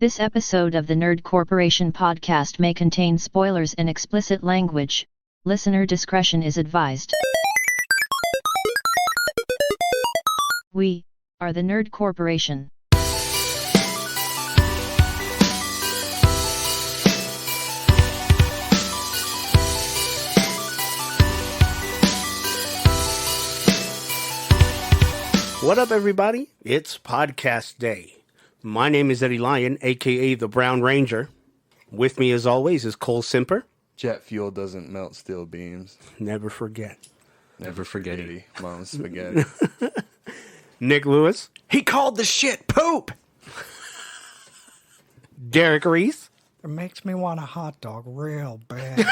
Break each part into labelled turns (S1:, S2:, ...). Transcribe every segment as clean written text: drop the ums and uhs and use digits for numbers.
S1: This episode of the Nerd Corporation podcast may contain spoilers and explicit language. Listener discretion is advised. We are the Nerd Corporation.
S2: What up, everybody? It's podcast day. My name is Eddie Lyon, a.k.a. the Brown Ranger. With me, as always, is Cole Simper.
S3: Jet fuel doesn't melt steel beams.
S2: Never forget.
S3: Never forget it. Mom's spaghetti.
S2: Nick Lewis.
S4: He called the shit poop.
S2: Derek Reese.
S5: It makes me want a hot dog real bad.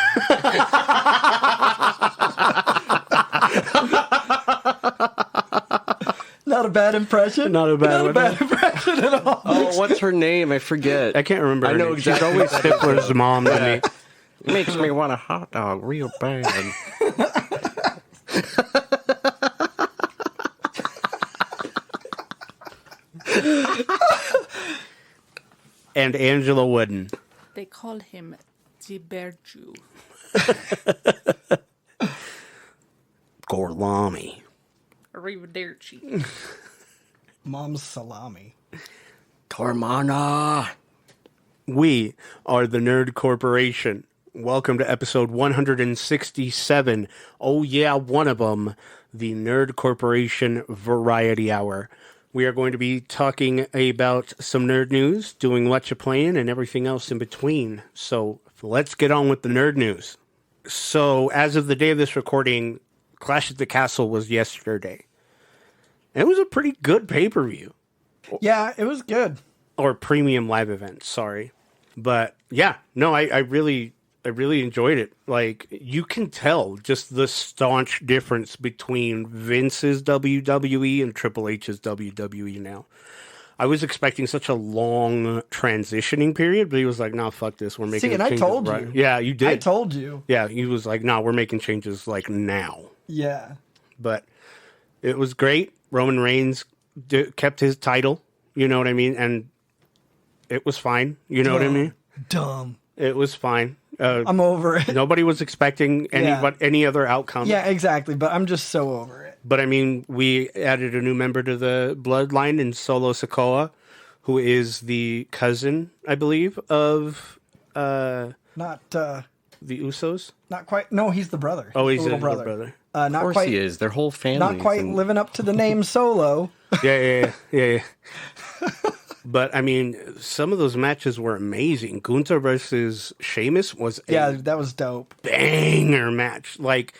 S5: Not a bad impression.
S2: Not a bad
S5: impression at all.
S4: Oh, what's her name? I forget.
S2: I can't remember.
S4: I know
S2: name.
S4: exactly.
S2: She's always Stifler's mom to me.
S4: It makes me want a hot dog real bad.
S2: And Angela Wooden.
S6: They call him Ziberju.
S2: Gorlami.
S6: Arrivederci.
S5: Mom's salami.
S4: Tormana.
S2: We are the Nerd Corporation. Welcome to episode 167. Oh yeah, one of them. The Nerd Corporation Variety Hour. We are going to be talking about some nerd news, doing Whatcha Playin, and everything else in between. So let's get on with the nerd news. So as of the day of this recording, Clash at the Castle was yesterday. It was a pretty good pay-per-view.
S5: Yeah, it was good.
S2: Or premium live event, sorry. But yeah, no, I really enjoyed it. Like, you can tell just the staunch difference between Vince's WWE and Triple H's WWE now. I was expecting such a long transitioning period, but he was like, "No, fuck this. We're making
S5: See, and I
S2: changes
S5: told
S2: right."
S5: you.
S2: Yeah, you did.
S5: I told you.
S2: Yeah, he was like, "No, we're making changes like now."
S5: Yeah.
S2: But it was great. Roman Reigns kept his title. You know what I mean? And it was fine. You know what I mean?
S5: Dumb.
S2: It was fine.
S5: I'm over it.
S2: Nobody was expecting any other outcome.
S5: Yeah, exactly. But I'm just so over it.
S2: But I mean, we added a new member to the bloodline in Solo Sikoa, who is the cousin, I believe, of
S5: Not
S2: the Usos.
S5: not quite. No, he's the brother.
S2: Oh, he's
S5: the
S2: the
S5: little
S2: brother.
S5: Not
S4: Of course
S5: quite.
S4: he is. Their whole family.
S5: Not quite living up to the name Solo.
S2: Yeah. But I mean, some of those matches were amazing. Gunther versus Sheamus was
S5: Yeah, that was dope.
S2: banger match. Like,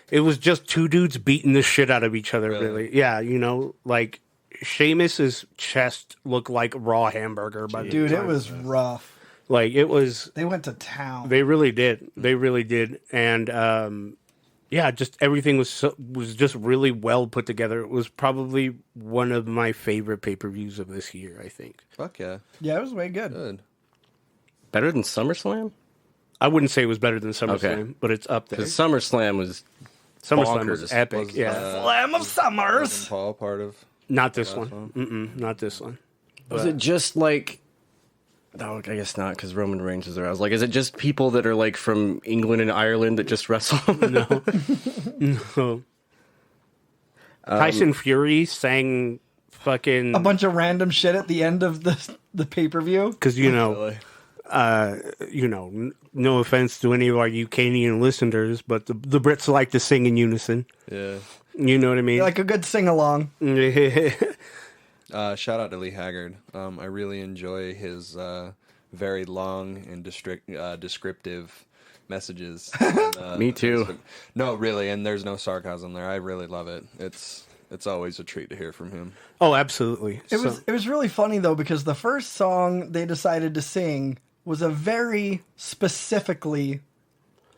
S2: it was just two dudes beating the shit out of each other, really. Yeah, you know, like, Sheamus's chest looked like raw hamburger.
S5: Dude, it was rough.
S2: Like, it was...
S5: They went to town.
S2: They really did. They really did. And, yeah, just everything was just really well put together. It was probably one of my favorite pay-per-views of this year, I think.
S3: Fuck yeah.
S5: Yeah, it was way good.
S3: Good.
S4: Better than SummerSlam?
S2: I wouldn't say it was better than SummerSlam, but it's up there.
S4: Because SummerSlam was
S2: SummerSlam was
S4: bonkers.
S2: epic, yeah.
S5: Slam of Summers.
S3: Paul part of...
S2: Not this one. Not this one.
S4: Was it just like... No, I guess not, because Roman Reigns is there. I was like, is it just people that are like from England and Ireland that just wrestle?
S2: No. Tyson Fury sang fucking...
S5: A bunch of random shit at the end of the pay-per-view.
S2: Because, no offense to any of our Ukrainian listeners, but the Brits like to sing in unison.
S3: Yeah.
S2: You know what I mean?
S5: Like a good sing-along.
S3: Shout out to Lee Haggard. I really enjoy his very long and descriptive messages. And,
S4: Me too.
S3: No, really, and there's no sarcasm there. I really love it. It's always a treat to hear from him.
S2: Oh, absolutely.
S5: It was really funny, though, because the first song they decided to sing was a very specifically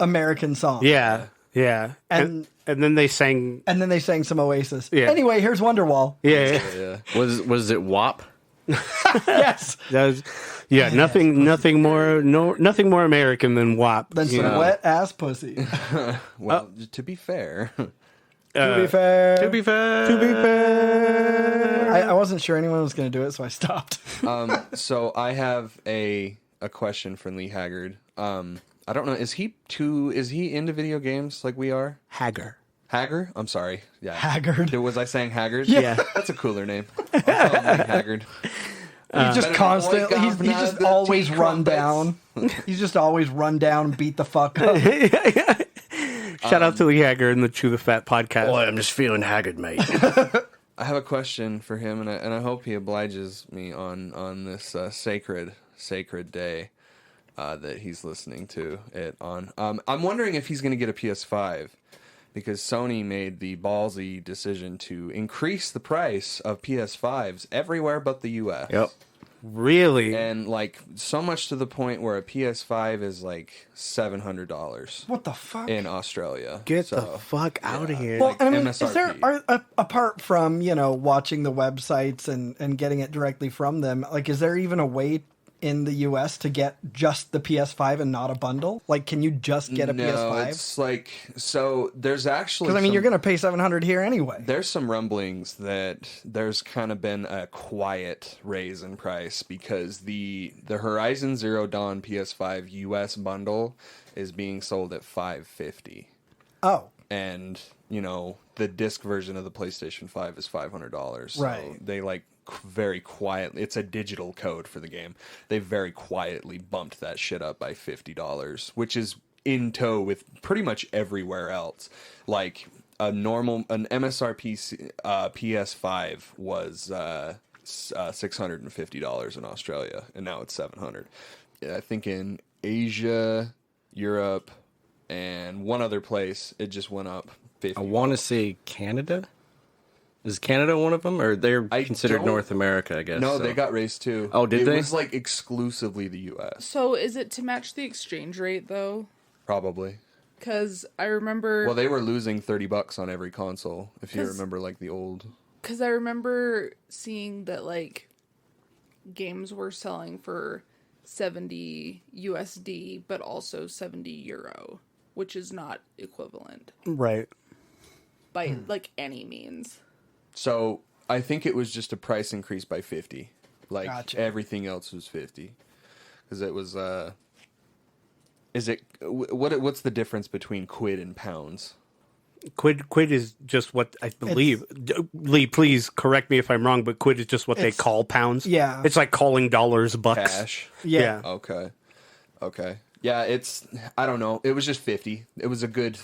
S5: American song.
S2: Yeah. And then they sang...
S5: And then they sang some Oasis.
S2: Yeah.
S5: Anyway, here's Wonderwall.
S2: Yeah.
S4: Was it WAP?
S5: Yes.
S2: That was, nothing more American than WAP.
S5: Then some wet-ass pussy.
S3: Well, to be fair...
S5: To be fair.
S4: To be fair.
S2: To be fair.
S5: I wasn't sure anyone was going to do it, so I stopped.
S3: So I have a question for Lee Haggard. I don't know. Is he into video games like we are?
S2: Haggard.
S3: Haggard? I'm sorry. Yeah.
S5: Haggard.
S3: Was I saying Haggard?
S2: Yeah.
S3: That's a cooler name. I'll call him Lee Haggard.
S5: He's just constantly, he's just always run down.
S3: crumpets.
S5: He's just always run down and beat the fuck up.
S2: Shout out to Lee Haggard and the Chew the Fat podcast.
S4: Boy, I'm just feeling haggard, mate.
S3: I have a question for him, and I hope he obliges me on this sacred day that he's listening to it on. I'm wondering if he's going to get a PS5, because Sony made the ballsy decision to increase the price of PS5s everywhere but the US.
S4: Yep.
S2: Really?
S3: And like so much to the point where a PS5 is like $700
S5: What the fuck?
S3: in Australia.
S2: Get
S3: So,
S2: the fuck out of here.
S5: Well, I mean,
S3: MSRP.
S5: is there apart from watching the websites and getting it directly from them? Like, is there even a way in the US to get just the PS5 and not a bundle? Like, can you just get a
S3: no,
S5: PS5?
S3: it's like so. There's actually
S5: Because I mean,
S3: some-
S5: you're gonna pay $700 here anyway.
S3: There's some rumblings that there's kind of been a quiet raise in price because the Horizon Zero Dawn PS5 US bundle is being sold at $550,
S5: Oh,
S3: and the disc version of the PlayStation 5 is $500. So
S5: Right.
S3: they very quietly. It's a digital code for the game. They very quietly bumped that shit up by $50, which is in tow with pretty much everywhere else. Like an MSRP PS5 was $650 in Australia, and now it's $700. I think in Asia, Europe, and one other place, it just went up 50.
S4: I want to say Canada. Is Canada one of them, or they're
S3: I
S4: considered
S3: don't-
S4: North America? I guess.
S3: No,
S4: so.
S3: they got raised too.
S4: Oh, did they?
S3: It was like exclusively the U.S.
S6: So is it to match the exchange rate though?
S3: Probably.
S6: Because I remember.
S3: Well, they were losing $30 on every console. If you
S6: 'Cause-
S3: remember, like the old.
S6: Because I remember seeing that like games were selling for 70 USD, but also 70 euro, which is not equivalent
S2: Right.
S6: by like any means.
S3: So I think it was just a price increase by 50. Like
S5: Gotcha.
S3: everything else was 50, because it was. Is it what's the difference between quid and pounds?
S2: Quid is just what I believe. Lee, please correct me if I'm wrong, but quid is just what they
S5: It's-
S2: call pounds.
S5: yeah.
S2: It's like calling dollars bucks.
S3: Cash.
S5: yeah.
S3: Okay. Yeah, I don't know. It was just 50. It was a good,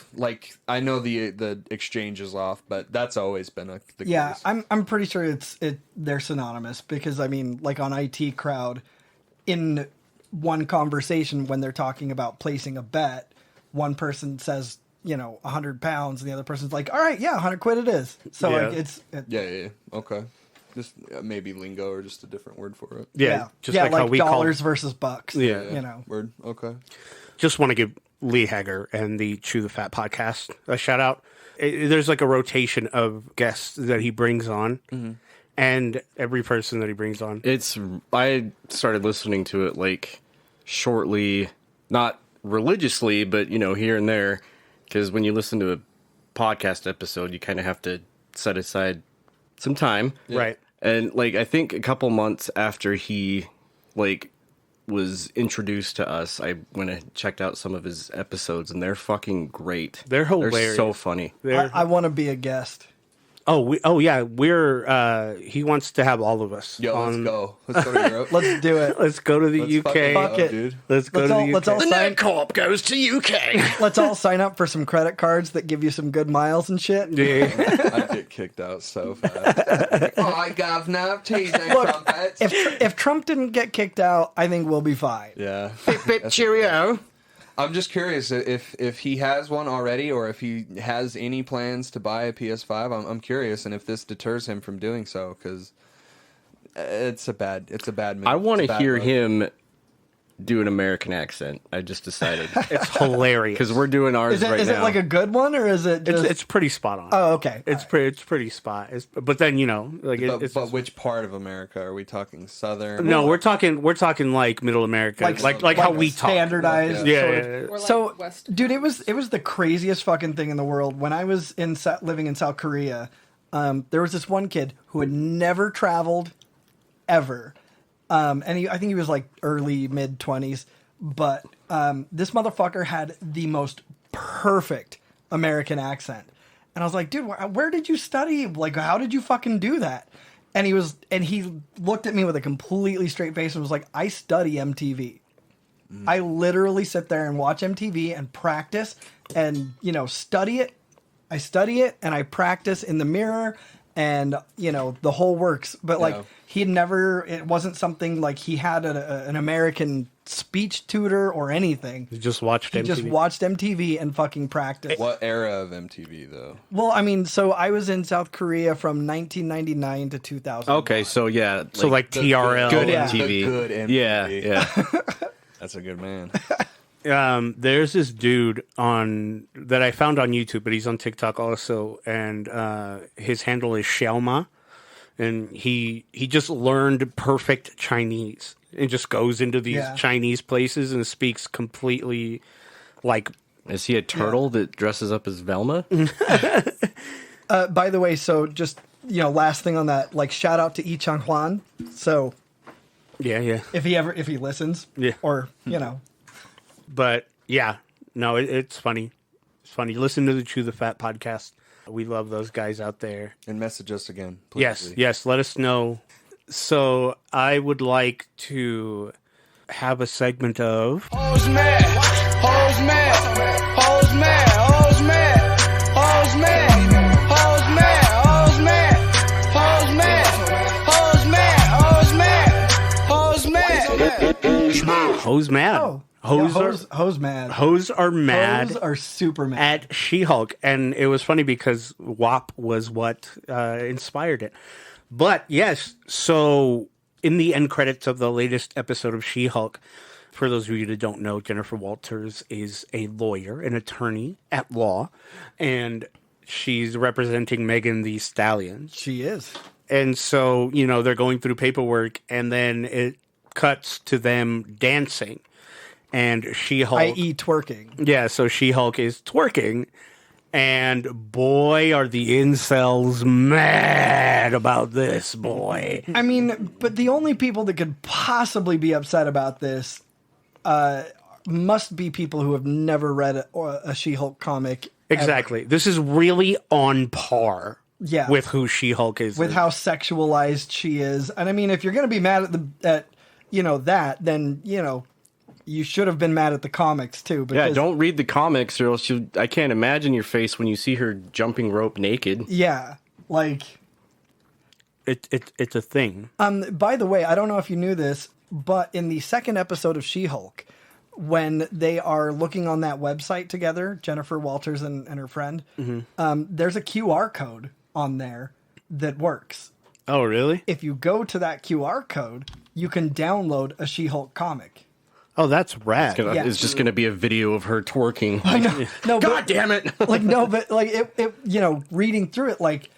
S3: I know the exchange is off, but that's always been the
S5: Yeah,
S3: case.
S5: I'm pretty sure they're synonymous, because I mean, like on IT Crowd, in one conversation when they're talking about placing a bet, one person says £100, and the other person's like, all right, yeah, 100 quid it is. So
S2: Yeah.
S5: like
S3: Yeah. Okay. Just maybe lingo or just a different word for it.
S2: Yeah, just like how we
S5: dollars
S2: call.
S5: versus bucks.
S2: Yeah.
S3: Word. Okay.
S2: Just want to give Lee Haggard and the Chew the Fat podcast a shout out. There's like a rotation of guests that he brings on, and every person that he brings on.
S4: I started listening to it like shortly, not religiously, but here and there, because when you listen to a podcast episode, you kind of have to set aside some time,
S2: Right.
S4: And I think a couple months after he was introduced to us, I went and checked out some of his episodes, and they're fucking great.
S2: They're hilarious.
S4: They're so funny.
S5: I want to be a guest.
S2: We're he wants to have all of us.
S3: Yo, let's
S2: on.
S3: go. Let's go to Europe.
S5: Let's do it.
S2: Let's go to the
S3: Let's fucking
S2: UK.
S3: go,
S5: Fuck it.
S3: dude.
S2: Let's go to the UK.
S5: Let's all sign.
S4: Co-op goes to UK.
S5: Let's all sign up for some credit cards that give you some good miles and shit.
S2: Yeah.
S3: I'd get kicked out so fast. Oh, I got no teas and
S5: Look,
S3: crumpets.
S5: if Trump didn't get kicked out, I think we'll be fine.
S3: Yeah.
S4: Bit cheerio.
S3: I'm just curious if he has one already, or if he has any plans to buy a PS5. I'm curious, and if this deters him from doing so, because it's a bad move.
S4: I want
S3: It's a
S4: to
S3: bad
S4: hear
S3: move.
S4: him do an American accent. I just decided
S2: It's hilarious.
S4: because we're doing ours
S5: Is it,
S4: right
S5: is
S4: now.
S5: it like a good one, or is it just...
S2: It's pretty spot on.
S5: Oh, okay.
S2: It's pretty spot. But then
S3: But which part of America are we talking? Southern?
S2: no, we're talking like Middle America, like how we talk.
S5: standardized.
S2: Yeah,
S5: sort
S2: yeah,
S5: of.
S2: yeah.
S6: Or like
S5: So,
S6: West
S5: dude, it was the craziest fucking thing in the world. When I was living in South Korea, there was this one kid who had never traveled ever, and I think he was like early mid 20s, but this motherfucker had the most perfect American accent, and I was like, dude, where did you study? Like, how did you fucking do that? And he looked at me with a completely straight face and was like, I study MTV. I literally sit there and watch MTV and practice and, study it. I study it and I practice in the mirror and, the whole works. But like it wasn't something like he had an American speech tutor or anything.
S2: You just watched
S5: He
S2: MTV.
S5: just watched MTV and fucking practiced.
S3: What era of MTV though?
S5: Well, I mean, so I was in South Korea from 1999 to 2000.
S4: Okay, so yeah,
S2: So like TRL.
S4: good
S5: Yeah.
S4: MTV.
S3: The good MTV.
S4: Yeah.
S3: That's a good man.
S2: There's this dude that I found on YouTube, but he's on TikTok also, and his handle is Xiaoma, and he just learned perfect Chinese and just goes into these Chinese places and speaks completely like.
S4: Is he a turtle that dresses up as Velma?
S5: By the way, so just last thing on that, like shout out to Yi Chang Huan. So
S2: Yeah.
S5: if he listens, or
S2: But yeah, no, it's funny. It's funny. Listen to the Chew the Fat podcast. We love those guys out there.
S3: And message us again, please.
S2: Yes. Let us know. So I would like to have a segment of
S7: Hoes mad, hoes mad, hoes mad, hoes mad, hoes mad, hoes mad, hoes mad, hoes mad, hoes mad, hoes mad, hoes mad.
S2: Hoes Mad.
S5: Oh,
S2: Hoes
S5: Hoes mad.
S2: Hoes are mad
S5: Hoes are super mad.
S2: at She-Hulk, and it was funny because WAP was what inspired it. But yes, so in the end credits of the latest episode of She-Hulk, for those of you that don't know, Jennifer Walters is a lawyer, an attorney at law, and she's representing Megan Thee Stallion.
S5: She is.
S2: And so, they're going through paperwork, and then it cuts to them dancing. And She-Hulk...
S5: I.e. twerking.
S2: Yeah, so She-Hulk is twerking, and boy, are the incels mad about this, boy.
S5: I mean, but the only people that could possibly be upset about this must be people who have never read a She-Hulk comic.
S2: Exactly. This is really on par
S5: Yeah.
S2: with who She-Hulk is.
S5: With how sexualized she is. And I mean, if you're going to be mad at that, then, you should have been mad at the comics too. Because,
S4: Yeah, don't read the comics or else I can't imagine your face when you see her jumping rope naked.
S5: Yeah. Like...
S2: It's a thing.
S5: By the way, I don't know if you knew this, but in the second episode of She-Hulk, when they are looking on that website together, Jennifer Walters and her friend, there's a QR code on there that works.
S2: Oh, really?
S5: If you go to that QR code, you can download a She-Hulk comic.
S2: Oh, that's rad.
S5: Yeah.
S4: It's just going to be a video of her twerking.
S5: I know. No,
S4: God damn it!
S5: Reading through it, like,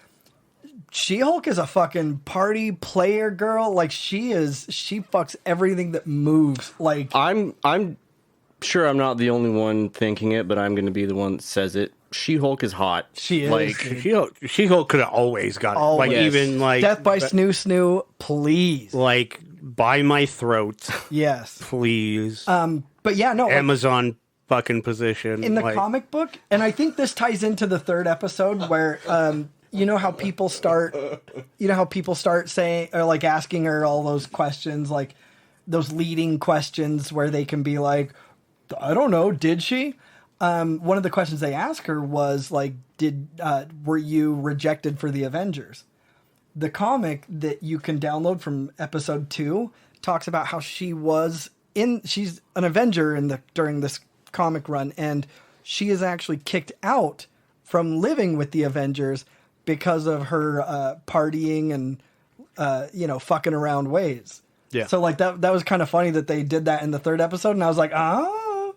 S5: She-Hulk is a fucking party player girl. Like, she fucks everything that moves. Like,
S4: I'm sure I'm not the only one thinking it, but I'm going to be the one that says it. She-Hulk is hot.
S5: she is.
S4: Like,
S2: She-Hulk could have always got it. Like,
S5: Always.
S2: even like...
S5: Death by Snoo Snoo, please.
S2: Like, by my throat,
S5: Yes.
S2: please.
S5: But yeah, no. Like,
S2: Amazon fucking position.
S5: in the
S2: like,
S5: comic book, and I think this ties into the third episode where how people start saying, or like asking her all those questions, like those leading questions where they can be like, I don't know, did she? One of the questions they asked her was like, were you rejected for the Avengers? The comic that you can download from episode 2 talks about how she's an Avenger during this comic run, and she is actually kicked out from living with the Avengers because of her partying and fucking around ways.
S2: Yeah.
S5: So like that was kind of funny that they did that in the third episode, and I was like, ah.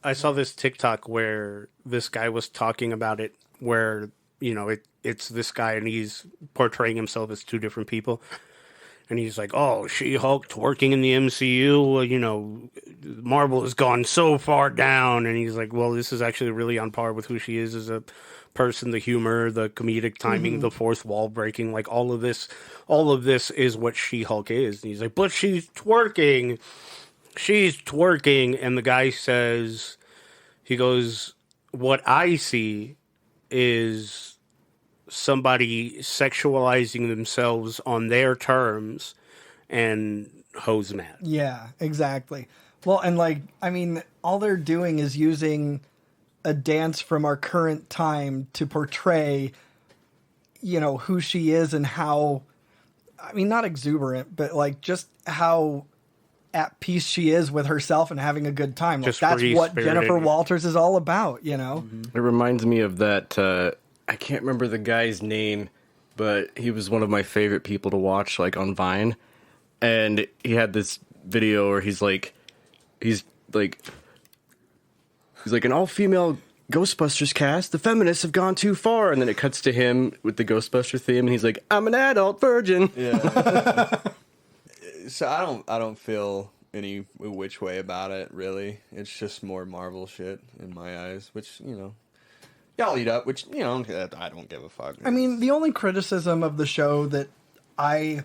S2: I saw this TikTok where this guy was talking about it, where, you know, it's this guy and he's portraying himself as two different people. And he's like, oh, She-Hulk twerking in the MCU, you know, Marvel has gone so far down. And he's like, well, this is actually really on par with who she is as a person, the humor, the comedic timing, the fourth wall breaking, like all of this is what She-Hulk is. And he's like, but she's twerking. And the guy says, he goes, what I see is somebody sexualizing themselves on their terms and hose mad.
S5: Yeah, exactly. Well, and like, I mean, all they're doing is using a dance from our current time to portray, you know, who she is and how, I mean, not exuberant, but like just how at peace she is with herself and having a good time. Like, that's what Jennifer Walters is all about, you know?
S4: It reminds me of that, I can't remember the guy's name, but he was one of my favorite people to watch, like, on Vine. And he had this video where he's like an all-female Ghostbusters cast. The feminists have gone too far. And then it cuts to him with the Ghostbuster theme, and he's like, I'm an adult virgin.
S3: Yeah. So I don't feel any which way about it, really. It's just more Marvel shit in my eyes, which, you know, y'all eat up, which, you know, I don't give a fuck.
S5: I mean, the only criticism of the show that I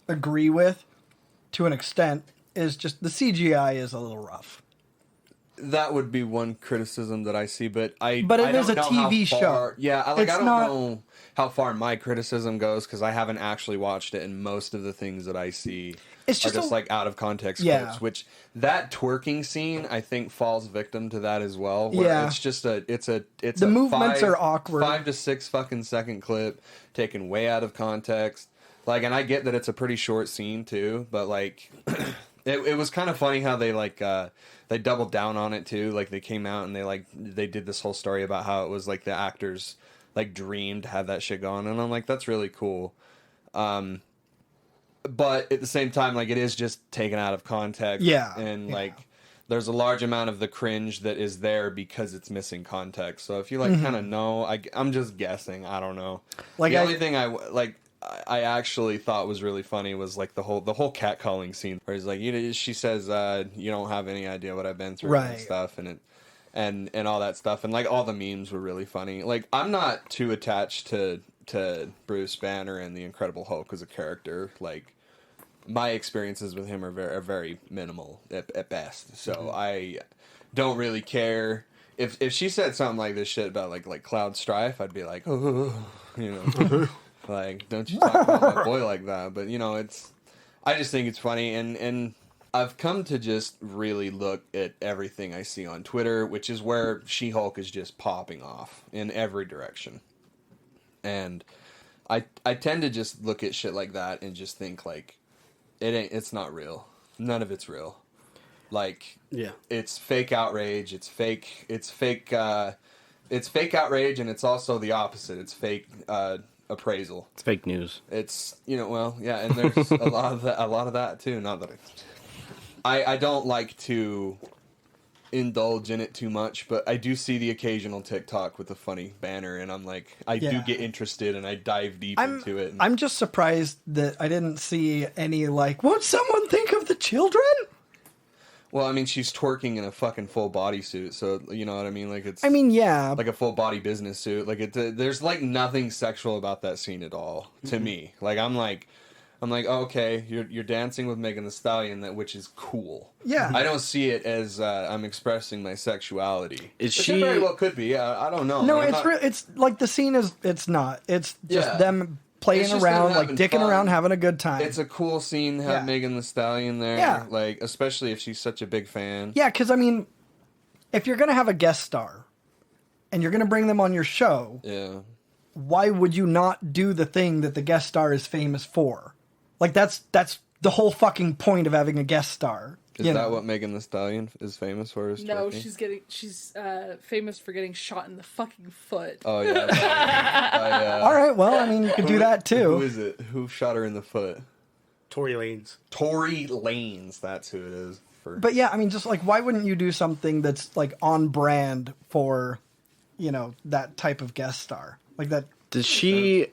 S5: agree with, to an extent, is just the CGI is a little rough.
S3: That would be one criticism that I see, but
S5: it
S3: I
S5: is a
S3: don't
S5: TV
S3: know how
S5: show.
S3: far, yeah, I don't
S5: not-
S3: know how far my criticism goes because I haven't actually watched it, and most of the things that I see
S5: It's
S3: are
S5: just
S3: just
S5: a-
S3: like out of context
S5: Yeah.
S3: clips. Which that twerking scene, I think, falls victim to that as well. Where
S5: Yeah.
S3: it's just it's
S5: The
S3: a
S5: movements are awkward.
S3: 5 to 6 fucking second clip taken way out of context. Like, and I get that it's a pretty short scene too, but like, it was kind of funny how they like they doubled down on it too. Like, they came out and they did this whole story about how it was like the actors like dreamed to have that shit going, and I'm like, that's really cool. But at the same time, like, it is just taken out of context.
S5: Yeah.
S3: And
S5: Yeah.
S3: like, there's a large amount of the cringe that is there because it's missing context. So if you like kind of know, I'm just guessing. I don't know.
S5: Like,
S3: The only thing I actually thought was really funny was like the whole catcalling scene where he's like, she says, you don't have any idea what I've been through and
S5: Right.
S3: stuff, and all that stuff, and like all the memes were really funny. Like, I'm not too attached to Bruce Banner and the Incredible Hulk as a character. Like, my experiences with him are very minimal at best. So I don't really care. If she said something like this shit about like Cloud Strife, I'd be like, oh, you know, like, don't you talk about my boy like that. But you know, I just think it's funny, and I've come to just really look at everything I see on Twitter, which is where She-Hulk is just popping off in every direction. And I tend to just look at shit like that and just think like, it's not real. None of it's real. Like,
S2: Yeah.
S3: it's fake outrage. It's fake outrage, and it's also the opposite. It's fake appraisal.
S4: It's fake news.
S3: It's, you know, well, yeah, and there's a lot of that too. Not that I don't like to indulge in it too much, but I do see the occasional TikTok with a funny banner, and I'm like, I do
S5: Yeah.
S3: get interested, and I dive deep into it. And
S5: I'm just surprised that I didn't see any, like, won't someone think of the children?
S3: well, I mean, she's twerking in a fucking full bodysuit, so you know what I mean. Like, it's.
S5: I mean, yeah.
S3: like a full body business suit. Like, there's like nothing sexual about that scene at all to me. Like, I'm like, oh, okay, you're dancing with Megan Thee Stallion, which is cool.
S5: Yeah.
S3: I don't see it as I'm expressing my sexuality.
S4: Is
S3: Which
S4: she-
S3: it very well could be. I don't know.
S5: no,
S3: I'm
S5: it's
S3: not-
S5: it's like the scene is, it's not. It's just
S3: Yeah.
S5: them playing
S3: It's just
S5: around,
S3: them
S5: like
S3: having
S5: dicking
S3: fun.
S5: around, having a good time.
S3: It's a cool scene to have
S5: Yeah.
S3: Megan Thee Stallion there.
S5: Yeah.
S3: Like, especially if she's such a big fan.
S5: Yeah, because, I mean, if you're going to have a guest star and you're going to bring them on your show,
S3: Yeah.
S5: why would you not do the thing that the guest star is famous for? Like, that's the whole fucking point of having a guest star.
S3: Is
S5: you
S3: that
S5: know?
S3: what Megan Thee Stallion is famous for? Is
S6: No,
S3: twerking?
S6: she's famous for getting shot in the fucking foot.
S3: Oh, yeah.
S5: All right, well, I mean, you could do that
S3: Who
S5: too.
S3: is it? Who shot her in the foot?
S2: Tory Lanez.
S3: Tory Lanez, that's who it is.
S5: But yeah, I mean, just like, why wouldn't you do something that's like on brand for, that type of guest star like that?
S4: Does she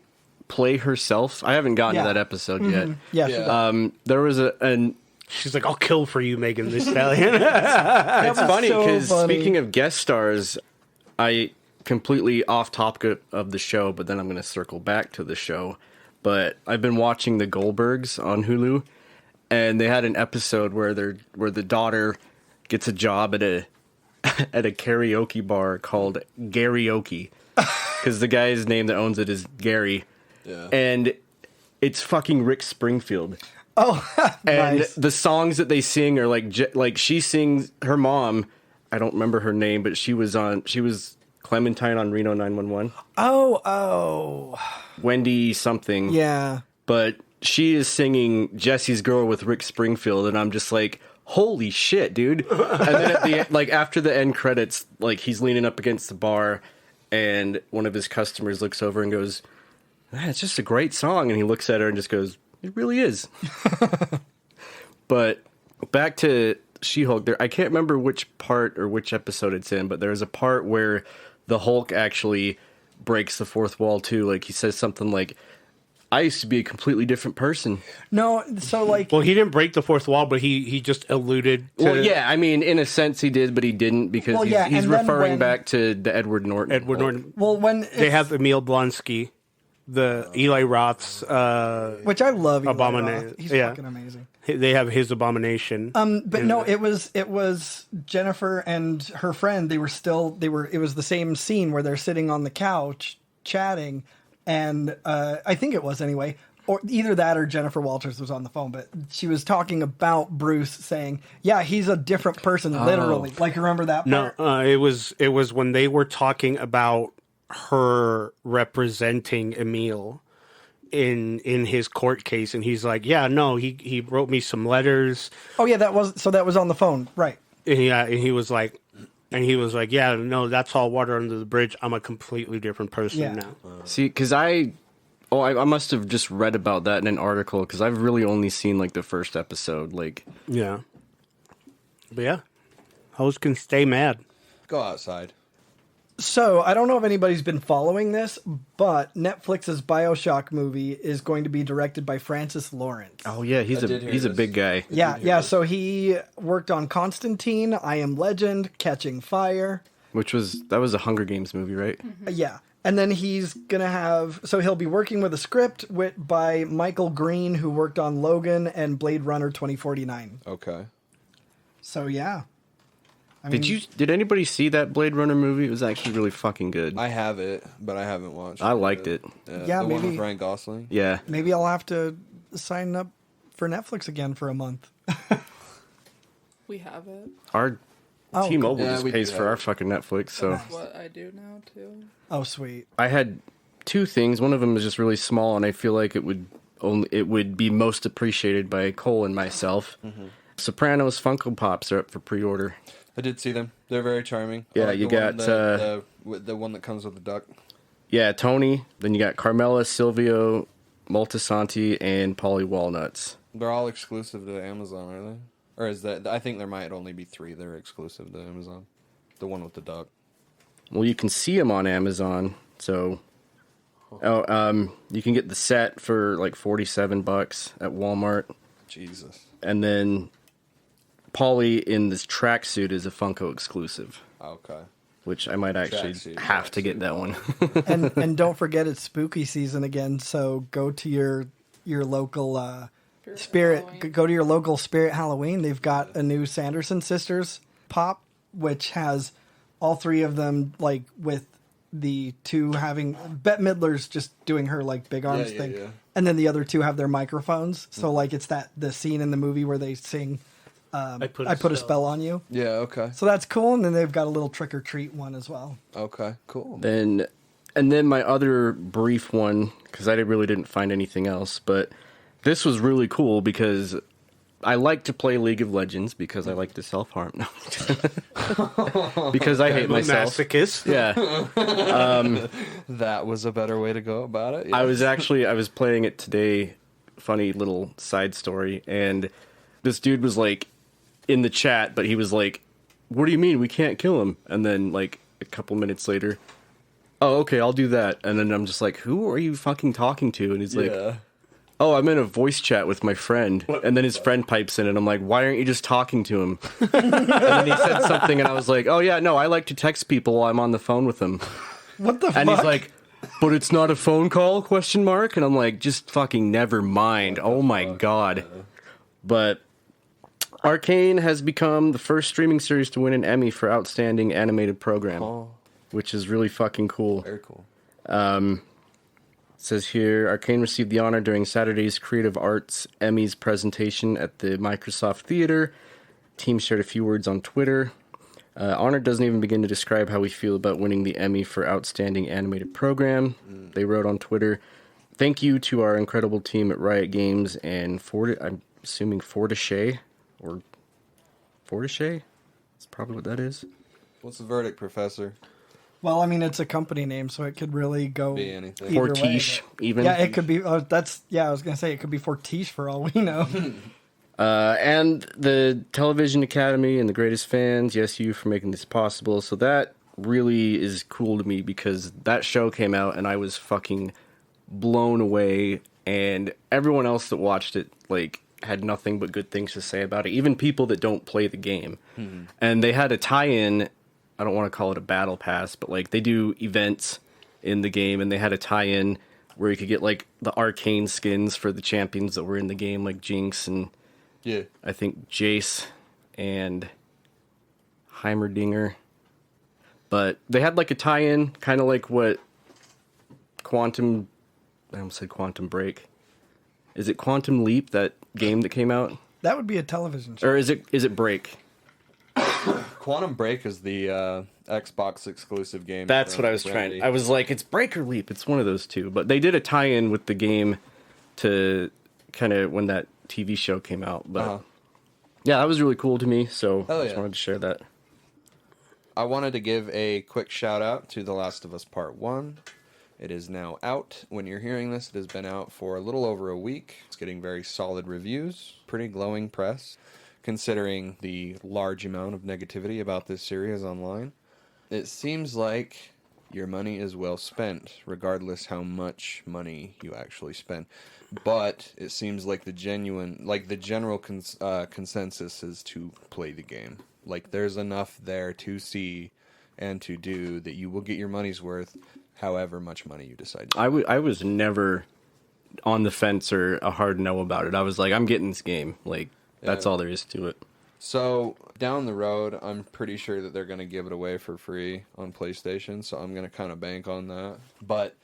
S4: play herself? I haven't gotten to that episode yet.
S5: Yeah, she does.
S4: There was
S2: She's like, I'll kill for you, Megan Thee Stallion.
S4: It's funny
S5: so
S4: because
S5: funny.
S4: speaking of guest stars, I completely off topic of the show, but then I'm going to circle back to the show. But I've been watching the Goldbergs on Hulu, and they had an episode where the daughter gets a job at a karaoke bar called Garyoke, because the guy's name that owns it is Gary, and it's fucking Rick Springfield.
S5: Oh,
S4: and
S5: nice.
S4: the songs that they sing are like she sings her mom. I don't remember her name, but she was Clementine on Reno 911.
S5: Oh,
S4: Wendy something.
S5: yeah.
S4: But she is singing Jesse's Girl with Rick Springfield, and I'm just like, holy shit, dude. And then at the end, after the end credits, he's leaning up against the bar, and one of his customers looks over and goes, it's just a great song. And he looks at her and just goes, it really is. But back to She-Hulk, I can't remember which part or which episode it's in, but there's a part where the Hulk actually breaks the fourth wall too. He says something like, I used to be a completely different person.
S5: No, so
S2: Well, he didn't break the fourth wall, but he just alluded to...
S4: Well, yeah, I mean, in a sense he did, but he didn't, because
S5: Well, yeah,
S4: he's
S5: and then
S4: referring
S5: when-
S4: back to the Edward Norton.
S2: Edward Norton.
S5: well, when
S2: They have Emil Blonsky, the Eli Roth's...
S5: which I love, Eli
S2: Abomination.
S5: Roth. He's
S2: Yeah.
S5: fucking amazing.
S2: They have his Abomination.
S5: But no, it was Jennifer and her friend. It was the same scene where they're sitting on the couch chatting, and I think it was anyway, or either that or Jennifer Walters was on the phone, but she was talking about Bruce saying, yeah, he's a different person, literally. Remember that part?
S2: No, it was when they were talking about her representing Emil in his court case, and he's like, yeah, no, he wrote me some letters.
S5: Oh yeah, that was on the phone, right?
S2: And he was like, yeah, no, that's all water under the bridge. I'm a completely different person now.
S4: See, because I must have just read about that in an article, because I've really only seen the first episode.
S2: Yeah. But yeah, hoes can stay mad.
S3: Go outside.
S5: So, I don't know if anybody's been following this, but Netflix's BioShock movie is going to be directed by Francis Lawrence.
S4: Oh yeah, he's a big guy.
S5: Yeah. So he worked on Constantine, I Am Legend, Catching Fire.
S4: That was a Hunger Games movie, right?
S5: Yeah. And then he's going to he'll be working with a script by Michael Green, who worked on Logan and Blade Runner 2049.
S3: Okay.
S5: So, yeah. I mean,
S4: Did anybody see that Blade Runner movie? It was actually really fucking good.
S3: I have it, but I haven't watched it.
S4: I liked it.
S5: Yeah,
S3: the one
S5: maybe-
S3: with Ryan Gosling.
S4: Yeah.
S5: maybe I'll have to sign up for Netflix again for a month.
S6: We have it.
S4: Our
S5: Oh,
S4: T-Mobile
S3: cool. Yeah,
S4: just
S3: we
S4: pays
S3: do
S4: for
S3: have
S4: our
S3: it.
S4: fucking Netflix, so...
S6: That's what I do now too.
S5: Oh, sweet.
S4: I had two things. One of them is just really small, and I feel like it would be most appreciated by Cole and myself.
S3: Mm-hmm.
S4: Sopranos Funko Pops are up for pre-order.
S3: I did see them. They're very charming.
S4: Yeah,
S3: I like
S4: you
S3: the one
S4: got,
S3: the one that comes with the duck.
S4: Yeah, Tony. Then you got Carmela, Silvio, Moltisanti, and Polly Walnuts.
S3: They're all exclusive to Amazon, are they? Or is that? I think there might only be 3 that are exclusive to Amazon. The one with the duck.
S4: Well, you can see them on Amazon, so... you can get the set for like $47 at Walmart.
S3: Jesus.
S4: And then Polly in this tracksuit is a Funko exclusive,
S3: Okay.
S4: which I might actually
S3: Tracksuit,
S4: have to get that one.
S5: and don't forget it's spooky season again, so go to your local
S6: Halloween.
S5: go to your local Spirit Halloween. They've got a new Sanderson Sisters pop, which has all 3 of them with the 2 having Bette Midler's just doing her big arms
S3: Yeah,
S5: thing,
S3: yeah.
S5: and then the other 2 have their microphones. So it's the scene in the movie where they sing I put a spell on you.
S3: Yeah, okay.
S5: So that's cool, and then they've got a little trick or treat one as well.
S3: Okay, cool.
S4: And then my other brief one, because I really didn't find anything else, but this was really cool because I like to play League of Legends because I like to self-harm. No. Because I hate myself.
S2: Masochist.
S4: Yeah.
S3: That was a better way to go about it. Yeah.
S4: I was playing it today funny little side story. And this dude was like in the chat, but he was like, "What do you mean we can't kill him?" And then like a couple minutes later, "Oh, okay, I'll do that." And then I'm just like, "Who are you fucking talking to?" And he's like, "Oh, I'm in a voice chat with my friend." And then his friend pipes in, and I'm like, "Why aren't you just talking to him?" And then he said something, and I was like, "Oh yeah, no, I like to text people while I'm on the phone with them."
S5: What the fuck?
S4: And he's like, "But it's not a phone call?" Question mark. And I'm like, "Just fucking never mind." Oh my god. But Arcane has become the first streaming series to win an Emmy for Outstanding Animated Program, which is really fucking cool.
S3: Very cool.
S4: It says here, Arcane received the honor during Saturday's Creative Arts Emmys presentation at the Microsoft Theater. Team shared a few words on Twitter. Honor doesn't even begin to describe how we feel about winning the Emmy for Outstanding Animated Program. They wrote on Twitter, "Thank you to our incredible team at Riot Games and I'm assuming Fortiche, or Fortiche? That's probably what that is."
S3: What's the verdict, Professor?
S5: Well, I mean, it's a company name, so it could really go
S3: Be anything.
S5: either way,
S4: Fortiche,
S5: but-
S4: even.
S5: Yeah, it could be. I was gonna say it could be Fortiche for all we know.
S4: And the Television Academy and the greatest fans, yes, you for making this possible. So that really is cool to me because that show came out and I was fucking blown away. And everyone else that watched it, like, had nothing but good things to say about it. Even people that don't play the game. And they had a tie-in. I don't want to call it a battle pass, but like they do events in the game, and they had a tie-in where you could get like the Arcane skins for the champions that were in the game, like Jinx and I think Jace and Heimerdinger. But they had like a tie-in, kind of like what I almost said Quantum Break. Is it Quantum Leap, that game that came out?
S5: That would be a television show.
S4: Or is it Break?
S3: Quantum Break is the Xbox exclusive game.
S4: That's what I was trying. I was like, it's Break or Leap. It's one of those two. But they did a tie-in with the game to kind of when that TV show came out. But yeah, that was really cool to me. So I just wanted to share that.
S3: I wanted to give a quick shout out to The Last of Us Part 1. It is now out. When you're hearing this, it has been out for a little over a week. It's getting very solid reviews, pretty glowing press, considering the large amount of negativity about this series online. It seems like your money is well spent, regardless how much money you actually spend. But it seems like the general consensus is to play the game. Like, there's enough there to see and to do that you will get your money's worth, however much money you decide to.
S4: I was never on the fence or a hard no about it. I was like, I'm getting this game. Like, that's all there is to it.
S3: So, down the road, I'm pretty sure that they're going to give it away for free on PlayStation, so I'm going to kind of bank on that. But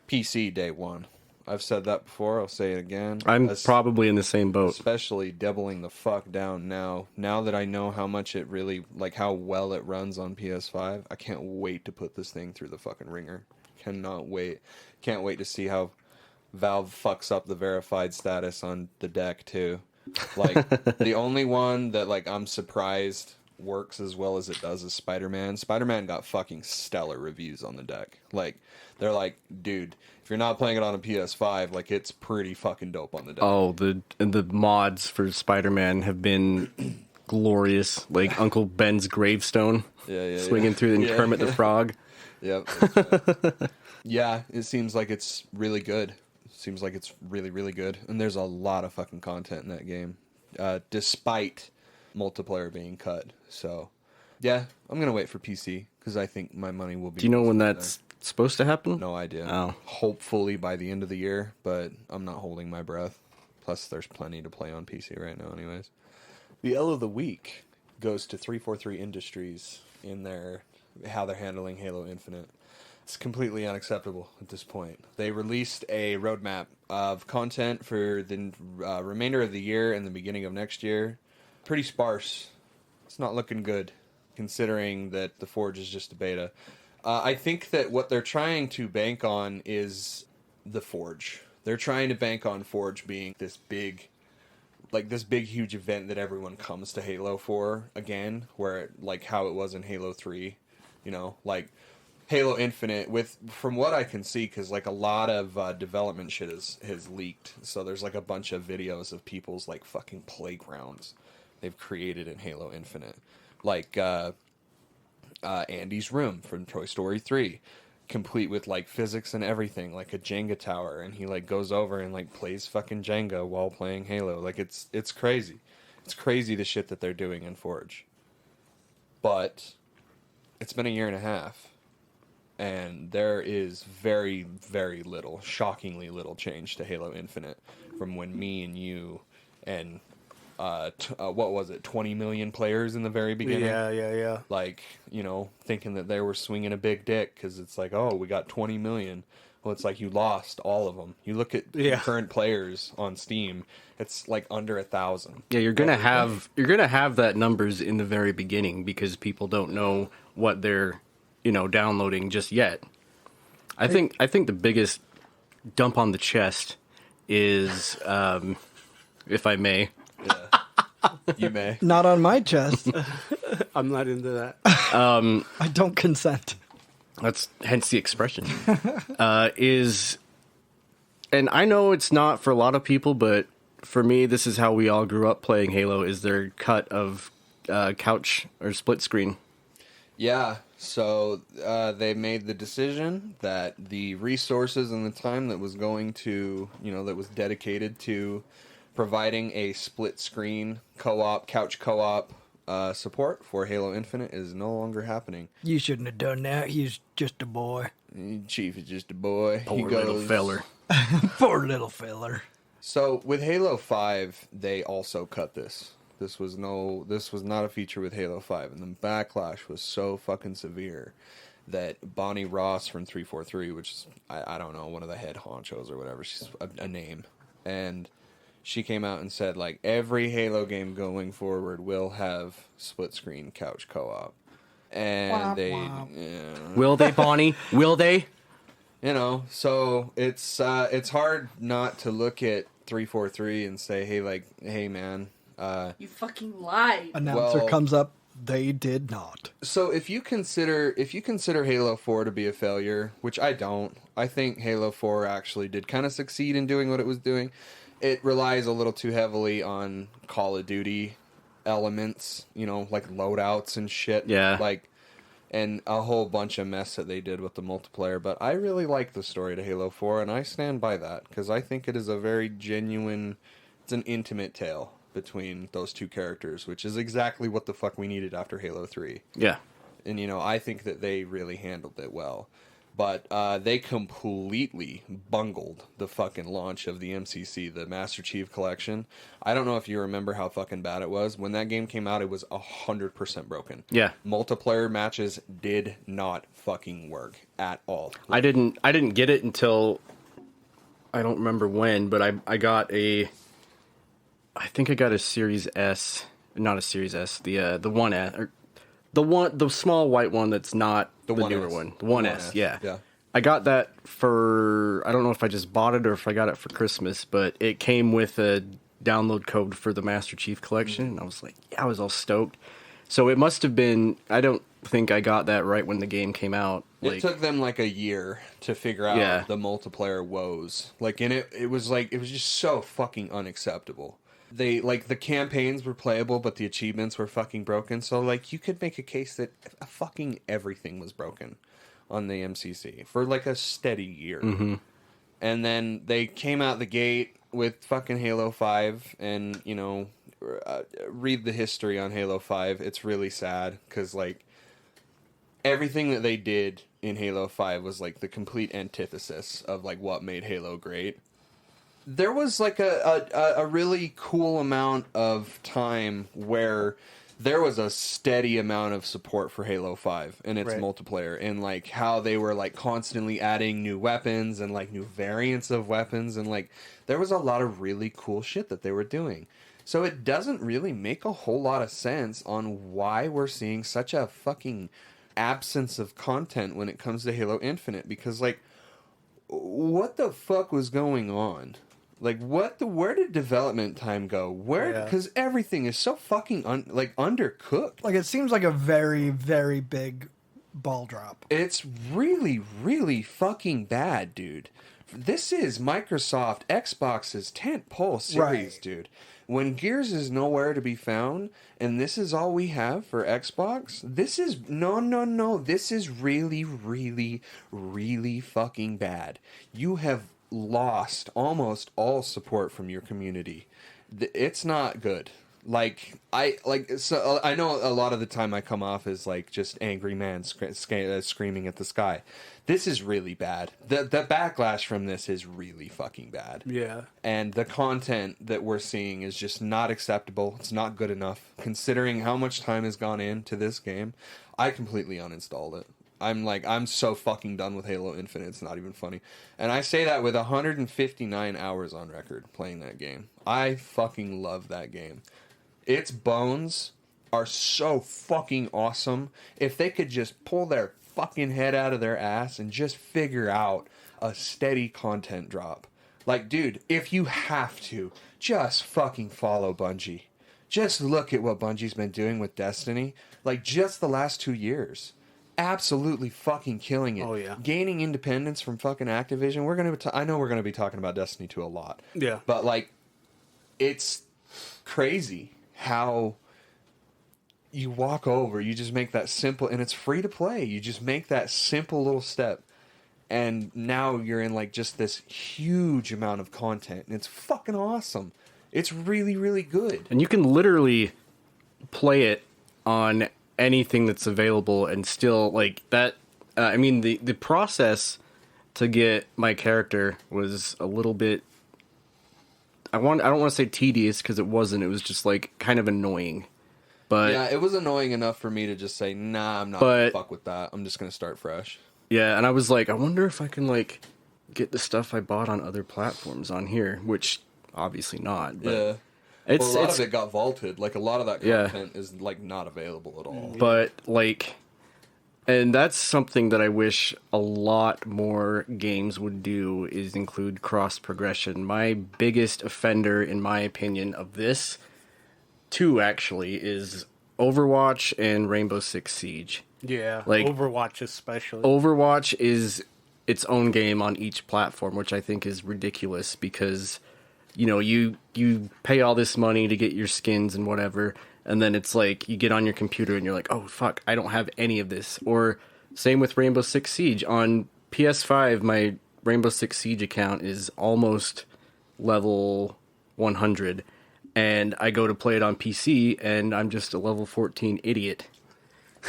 S3: PC day one. I've said that before, I'll say it again.
S4: I'm probably in the same boat.
S3: Especially doubling the fuck down now. Now that I know how much it really, like how well it runs on PS5, I can't wait to put this thing through the fucking ringer. Cannot wait. Can't wait to see how Valve fucks up the verified status on the deck, too. Like, the only one that, like, I'm surprised works as well as it does is Spider-Man. Spider-Man got fucking stellar reviews on the deck. Like, they're like, dude, if you're not playing it on a PS5, like, it's pretty fucking dope on the deck.
S4: Oh, the mods for Spider-Man have been glorious. Like Uncle Ben's gravestone, swinging through the Kermit the Frog.
S3: Yep. Yeah, it seems like it's really good. Seems like it's really, really good. And there's a lot of fucking content in that game, despite multiplayer being cut. So, yeah, I'm going to wait for PC because I think my money will be...
S4: Do you know when that's supposed to happen?
S3: No idea.
S4: Oh.
S3: Hopefully by the end of the year, but I'm not holding my breath. Plus, there's plenty to play on PC right now anyways. The L of the Week goes to 343 Industries in how they're handling Halo Infinite. It's completely unacceptable at this point. They released a roadmap of content for the remainder of the year and the beginning of next year. Pretty sparse. It's not looking good, considering that the Forge is just a beta. I think that what they're trying to bank on is the Forge. They're trying to bank on Forge being this big, huge event that everyone comes to Halo for again, where, like, how it was in Halo 3. You know, like... Halo Infinite, from what I can see, because like a lot of development shit has leaked. So there's like a bunch of videos of people's like fucking playgrounds they've created in Halo Infinite, like Andy's room from Toy Story 3, complete with like physics and everything, like a Jenga tower, and he like goes over and like plays fucking Jenga while playing Halo. Like it's crazy. It's crazy the shit that they're doing in Forge. But it's been a year and a half. And there is very, very little, shockingly little change to Halo Infinite from when me and you and, what was it, 20 million players in the very beginning?
S2: Yeah.
S3: Like, you know, thinking that they were swinging a big dick because it's like, oh, we got 20 million. Well, it's like you lost all of them. You look at current players on Steam, it's like under 1,000.
S4: Yeah, you're gonna have that numbers in the very beginning because people don't know what they're downloading just yet. I think the biggest dump on the chest is, if I may.
S3: Yeah. You may.
S5: Not on my chest.
S2: I'm not into that.
S5: I don't consent.
S4: That's hence the expression. Is, and I know it's not for a lot of people, but for me, this is how we all grew up playing Halo, is their cut of couch or split screen.
S3: Yeah, so they made the decision that the resources and the time that was going to, that was dedicated to providing a split screen couch co-op support for Halo Infinite is no longer happening.
S5: You shouldn't have done that. He's just a boy.
S3: Chief is just a boy.
S4: Poor little feller.
S5: Poor little feller.
S3: So with Halo 5, they also cut this. This was not a feature with Halo 5, and the backlash was so fucking severe that Bonnie Ross from 343, which is, I don't know, one of the head honchos or whatever, she's a name, and she came out and said, like, every Halo game going forward will have split-screen couch co-op. And
S4: Will they, Bonnie? Will they?
S3: So it's hard not to look at 343 and say, hey, man,
S6: you fucking lied.
S5: Announcer comes up. They did not.
S3: So if you consider Halo 4 to be a failure, which I don't, I think Halo 4 actually did kind of succeed in doing what it was doing. It relies a little too heavily on Call of Duty elements, like loadouts and shit.
S4: Yeah.
S3: And a whole bunch of mess that they did with the multiplayer. But I really like the story to Halo 4, and I stand by that, because I think it is a very genuine, it's an intimate tale between those two characters, which is exactly what the fuck we needed after Halo 3.
S4: Yeah.
S3: And, I think that they really handled it well. But they completely bungled the fucking launch of the MCC, the Master Chief Collection. I don't know if you remember how fucking bad it was. When that game came out, it was 100% broken.
S4: Yeah.
S3: Multiplayer matches did not fucking work at all.
S4: I didn't get it until, I don't remember when, but I got I think I got a Series S, not a Series S, the 1S, or the small white one that's not the newer one. The 1S, yeah. I got that for, I don't know if I just bought it or if I got it for Christmas, but it came with a download code for the Master Chief Collection, and I was like, yeah, I was all stoked. So it must have been, I don't think I got that right when the game came out.
S3: It took them like a year to figure out the multiplayer woes. And it was just so fucking unacceptable. The campaigns were playable, but the achievements were fucking broken. So, you could make a case that fucking everything was broken on the MCC for, a steady year.
S4: Mm-hmm.
S3: And then they came out the gate with fucking Halo 5, and, read the history on Halo 5. It's really sad, because, everything that they did in Halo 5 was, the complete antithesis of, what made Halo great. There was a really cool amount of time where there was a steady amount of support for Halo 5 and its multiplayer, and how they were constantly adding new weapons and new variants of weapons, and there was a lot of really cool shit that they were doing. So it doesn't really make a whole lot of sense on why we're seeing such a fucking absence of content when it comes to Halo Infinite, because what the fuck was going on? Where did development time go? Because everything is so fucking undercooked.
S5: It seems like a very, very big ball drop.
S3: It's really, really fucking bad, dude. This is Microsoft Xbox's tentpole series,
S5: Right.
S3: dude. When Gears is nowhere to be found, and this is all we have for Xbox, this is no. This is really, really, really fucking bad. You have lost almost all support from your community. It's not good. I know a lot of the time I come off as like just angry man screaming at the sky. This is really bad. The backlash from this is really fucking bad.
S2: Yeah.
S3: And the content that we're seeing is just not acceptable. It's not good enough considering how much time has gone into this game. I completely uninstalled it. I'm so fucking done with Halo Infinite. It's not even funny. And I say that with 159 hours on record playing that game. I fucking love that game. Its bones are so fucking awesome. If they could just pull their fucking head out of their ass and just figure out a steady content drop. Like, dude, if you have to, just fucking follow Bungie. Just look at what Bungie's been doing with Destiny. Like, just the last 2 years. Absolutely fucking killing it.
S2: Oh, yeah.
S3: Gaining independence from fucking Activision. I know we're going to be talking about Destiny 2 a lot.
S2: Yeah.
S3: But, like, it's crazy how you walk over, you just make that simple, and it's free to play. You just make that simple little step, and now you're in like just this huge amount of content, and it's fucking awesome. It's really, really good.
S4: And you can literally play it on anything that's available and still like that. I mean, the process to get my character was a little bit. I don't want to say tedious because it wasn't. It was just like kind of annoying. But
S3: yeah, it was annoying enough for me to just say, nah, I'm not gonna fuck with that. I'm just gonna start fresh.
S4: Yeah, and I was like, I wonder if I can like get the stuff I bought on other platforms on here, which obviously not. But
S3: Yeah.
S4: it's
S3: Well, a lot of it got vaulted. Like, a lot of that
S4: Yeah.
S3: content is, like, not available at all.
S4: But like, and that's something that I wish a lot more games would do is include cross progression. My biggest offender, in my opinion, of this, too, actually, is Overwatch and Rainbow Six Siege.
S2: Yeah.
S4: Like,
S2: Overwatch especially.
S4: Overwatch is its own game on each platform, which I think is ridiculous because, you know, you pay all this money to get your skins and whatever, and then it's like you get on your computer and you're like, oh fuck, I don't have any of this. Or same with Rainbow Six Siege. On PS5, my Rainbow Six Siege account is almost level 100, and I go to play it on PC and I'm just a level 14 idiot.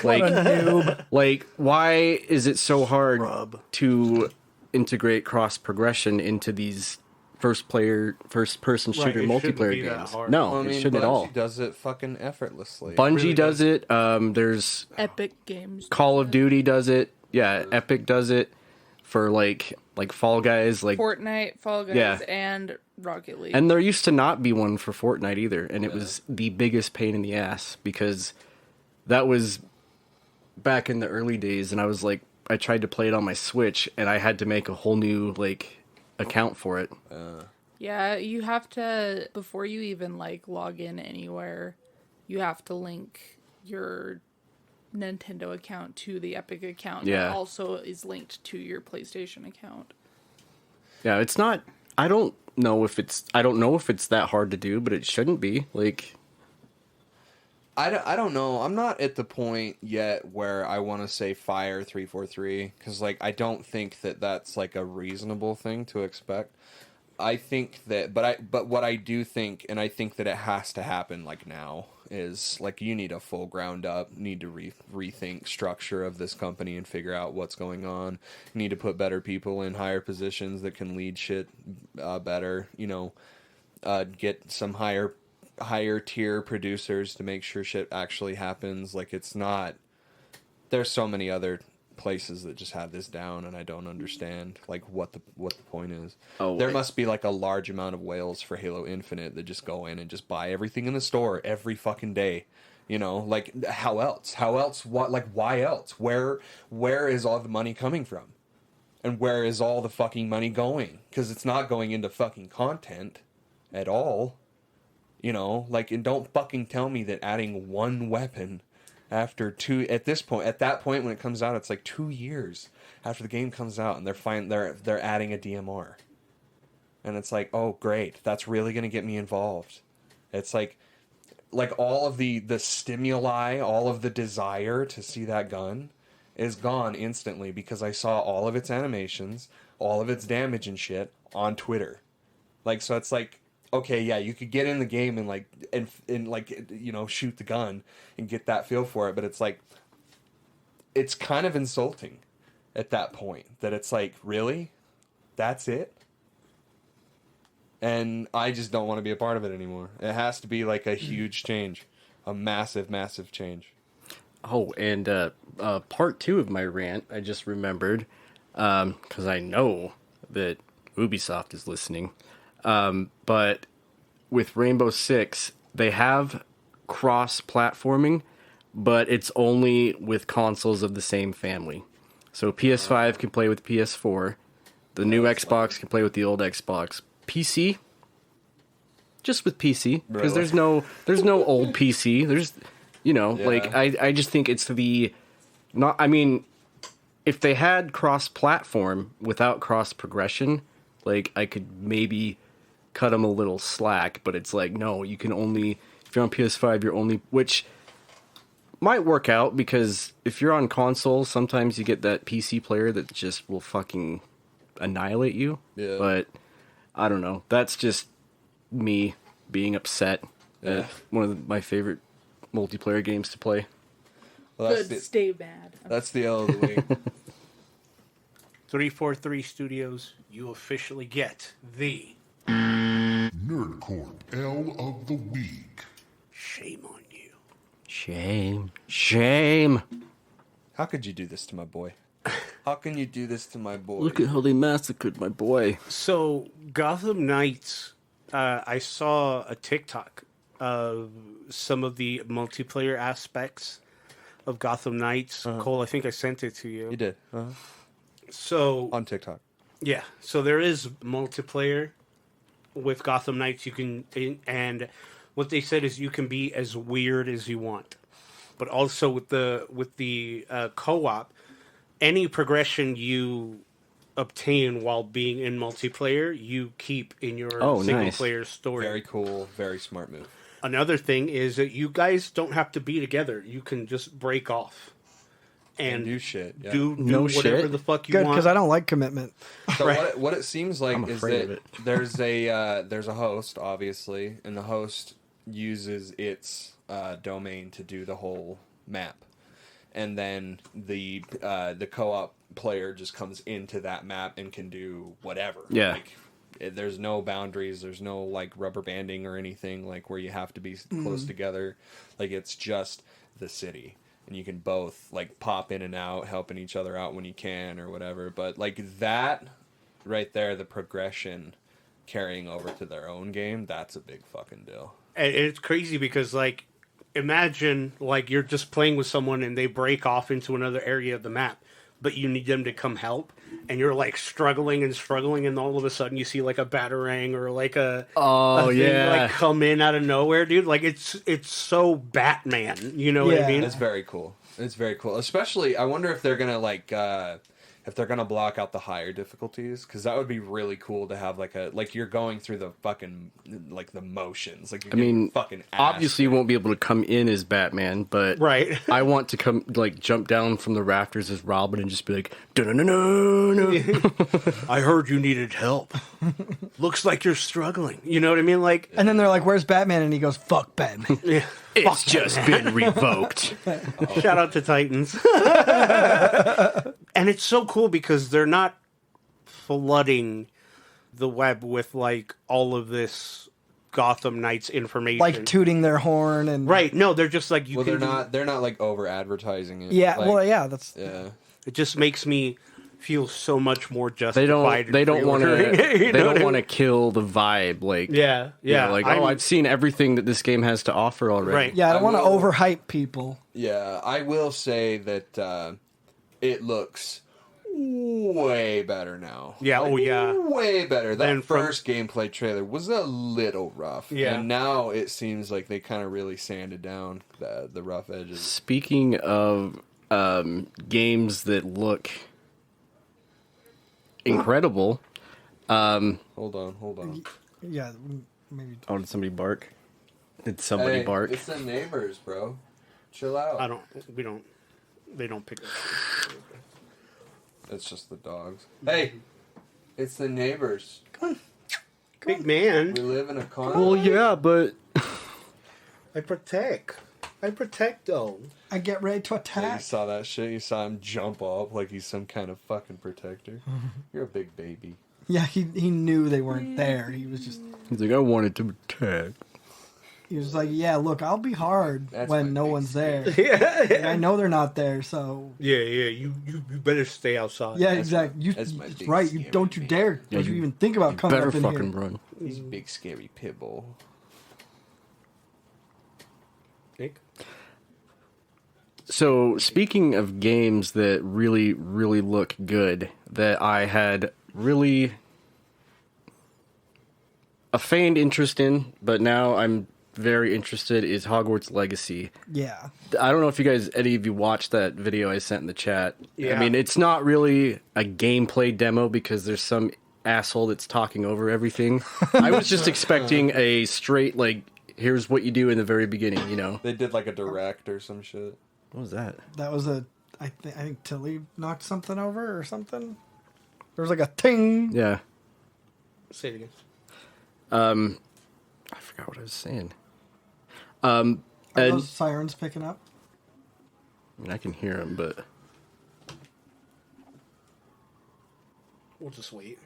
S4: Like, like, why is it so hard to integrate cross progression into these first person shooter
S2: it shouldn't
S4: multiplayer
S2: be that
S4: games?
S2: hard.
S4: No,
S3: Well, I mean,
S4: it shouldn't at all.
S3: Bungie does it fucking effortlessly.
S4: Bungie
S2: really
S4: does it. There's
S6: Epic Games.
S4: Call of Duty does it. Yeah, Epic does it for like Fall Guys, like
S6: Fortnite, Fall Guys,
S4: Yeah.
S6: and Rocket League.
S4: And there used to not be one for Fortnite either, and it was the biggest pain in the ass because that was back in the early days, and I was like, I tried to play it on my Switch, and I had to make a whole new like account for it.
S6: Yeah, you have to, before you even like log in anywhere, you have to link your Nintendo account to the Epic account.
S4: Yeah.
S6: That also is linked to your PlayStation account.
S4: Yeah, it's not. I don't know if it's that hard to do, but it shouldn't be. Like,
S3: I don't know. I'm not at the point yet where I want to say fire 343 because, like, I don't think that that's like a reasonable thing to expect. I think that, but what I do think, and I think that it has to happen like now, is like you need a full ground up, need to rethink structure of this company and figure out what's going on. You need to put better people in higher positions that can lead shit better. You know, get some higher tier producers to make sure shit actually happens. Like, it's not. There's so many other places that just have this down, and I don't understand like what the point is. There must be like a large amount of whales for Halo Infinite that just go in and just buy everything in the store every fucking day. You know, like how else? What? Like, why else? Where is all the money coming from? And where is all the fucking money going? Because it's not going into fucking content at all. You know, like, and don't fucking tell me that adding one weapon after at that point when it comes out, it's like 2 years after the game comes out, and they're adding a DMR, and it's like, oh great, that's really gonna get me involved. It's like all of the stimuli, all of the desire to see that gun is gone instantly because I saw all of its animations, all of its damage and shit on Twitter. Like, so it's like, okay, yeah, you could get in the game and shoot the gun and get that feel for it, but it's like, it's kind of insulting at that point that it's like, really? That's it? And I just don't want to be a part of it anymore. It has to be like a huge change, a massive, massive change.
S4: Oh, and part 2 of my rant, I just remembered, because I know that Ubisoft is listening. But with Rainbow Six, they have cross-platforming, but it's only with consoles of the same family. So PS5 can play with PS4, the new Xbox can play with the old Xbox. PC, just with PC, because there's no old PC. There's, I just think it's if they had cross-platform without cross-progression, like, I could maybe cut them a little slack, but it's like, no, you can only, if you're on PS5, which might work out, because if you're on console, sometimes you get that PC player that just will fucking annihilate you. Yeah. But I don't know. That's just me being upset at one of my favorite multiplayer games to play.
S6: Well, stay mad.
S3: That's the L of the week.
S2: 343 Studios, you officially get the
S8: Nerdcore L of the week.
S2: Shame on you.
S4: Shame.
S3: How could you do this to my boy? How can you do this to my boy?
S4: Look at how they massacred my boy.
S2: So, Gotham Knights, I saw a TikTok of some of the multiplayer aspects of Gotham Knights. Cole, I think I sent it to you.
S3: You did.
S2: So
S3: on TikTok.
S2: Yeah. So there is multiplayer with Gotham Knights. You can, and what they said is you can be as weird as you want, but also with the co-op, any progression you obtain while being in multiplayer, you keep in your single player story.
S3: Very cool. Very smart move.
S2: Another thing is that you guys don't have to be together. You can just break off and
S3: do shit. Yeah.
S2: Do whatever the fuck you want.
S5: Good, because I don't like commitment.
S3: So what it seems like is that there's a host, obviously, and the host uses its domain to do the whole map, and then the co-op player just comes into that map and can do whatever.
S4: Yeah.
S3: There's no boundaries. There's no like rubber banding or anything like where you have to be close together. Like it's just the city, and you can both like pop in and out, helping each other out when you can or whatever. But like that right there, the progression carrying over to their own game, that's a big fucking deal.
S2: And it's crazy because like imagine like you're just playing with someone and they break off into another area of the map, but you need them to come help, and you're like struggling, and all of a sudden you see like a batarang or like a thing, like come in out of nowhere, dude. Like it's so Batman, you know what I mean?
S3: It's very cool. It's very cool. Especially, I wonder if they're gonna block out the higher difficulties, because that would be really cool to have like you're going through the fucking like the motions. Like you're fucking
S4: obviously you won't be able to come in as Batman, but
S2: right.
S4: I want to come like jump down from the rafters as Robin and just be like, no.
S2: I heard you needed help. Looks like you're struggling. You know what I mean? Like,
S5: and then they're like, "Where's Batman?" And he goes, "Fuck Batman."
S2: Yeah.
S4: It's just been revoked.
S2: Shout out to Titans. And it's so cool because they're not flooding the web with like all of this Gotham Knights information,
S5: like tooting their horn and
S2: right. No, they're just like
S3: they're not like over advertising it.
S5: Yeah,
S3: yeah.
S2: It just makes me feel so much more justified.
S4: They don't want to kill the vibe. Like I've seen everything that this game has to offer already.
S2: Right.
S5: Yeah, I don't want to overhype people.
S3: Yeah, I will say that it looks way better now.
S2: Yeah,
S3: Like,
S2: oh, yeah.
S3: way better. That
S2: Then from-
S3: first gameplay trailer was a little rough.
S2: Yeah.
S3: And now it seems like they kind of really sanded down the rough edges.
S4: Speaking of games that look incredible,
S3: Hold on.
S5: Yeah, maybe.
S4: oh, did somebody bark? Did somebody
S3: Hey,
S4: bark?
S3: it's the neighbors, bro. Chill out.
S2: They don't pick up.
S3: It's just the dogs. Hey, it's the neighbors.
S2: Big man.
S3: We live in a condo.
S4: Well, yeah, but
S2: I protect though.
S5: I get ready to
S3: Yeah, you
S5: attack.
S3: saw that shit? You saw him jump up like he's some kind of fucking protector. You're a big baby.
S5: Yeah, he knew they weren't there. He was just,
S4: he's like, I wanted to attack.
S5: he was like, yeah, look, I'll be hard
S3: That's
S5: when
S3: my
S5: no
S3: big
S5: one's there.
S2: Yeah.
S5: I know they're not there, so
S2: Yeah. You better stay outside.
S5: yeah, exactly.
S3: that's my big
S5: right. You
S3: scary
S5: don't you
S3: man.
S5: dare!
S4: Yeah,
S5: Don't you
S4: you
S5: even think about coming
S4: Better
S5: up in
S4: fucking
S5: here.
S4: run.
S3: He's a big scary pit bull.
S2: Nick?
S4: So, speaking of games that really, really look good, that I had really a feigned interest in, but now I'm very interested, is Hogwarts Legacy.
S5: Yeah,
S4: I don't know if you guys, any of you watched that video I sent in the chat.
S2: Yeah.
S4: I mean, it's not really a gameplay demo because there's some asshole that's talking over everything. I was just expecting a straight, like, here's what you do in the very beginning, you know?
S3: They did like a direct or some shit.
S4: What was that?
S5: that was a. I think Tilly knocked something over or something. There was like a ting.
S4: Yeah.
S2: Say it again.
S4: I forgot what I was saying.
S5: Are
S4: And
S5: those sirens picking up?
S4: I mean, I can hear him, but
S2: We'll just wait.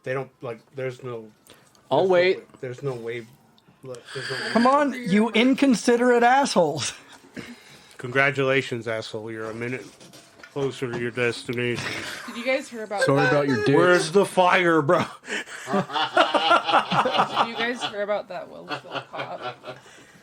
S2: They don't like. There's no.
S4: I'll wait.
S2: There's no way. Look, there's no.
S5: Come on, you inconsiderate assholes!
S2: Congratulations, asshole! You're a minute closer to your destination.
S6: Did you guys hear about
S4: Sorry
S6: that?
S4: about your dick.
S2: Where's the fire, bro?
S6: Did you guys hear about that Wellsville cop?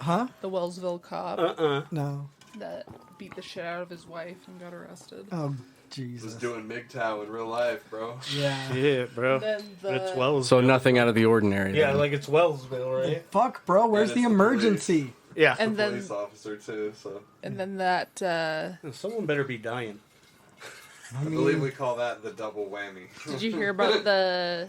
S5: Huh?
S6: The Wellsville cop
S5: No.
S6: that beat the shit out of his wife and got arrested.
S5: Oh
S3: Was
S5: Jesus.
S3: doing MGTOW in real life, bro.
S5: Yeah.
S2: Yeah, bro.
S6: Then
S2: It's Wellsville.
S4: So nothing out of the ordinary.
S2: Yeah,
S4: then.
S2: like it's Wellsville, right?
S5: Fuck, bro. Where's
S3: it's
S5: the
S3: the
S5: emergency?
S2: Yeah.
S6: And then
S3: Police officer too, so
S6: that
S2: Someone better be dying.
S3: I believe we call that the double whammy.
S6: did you hear about the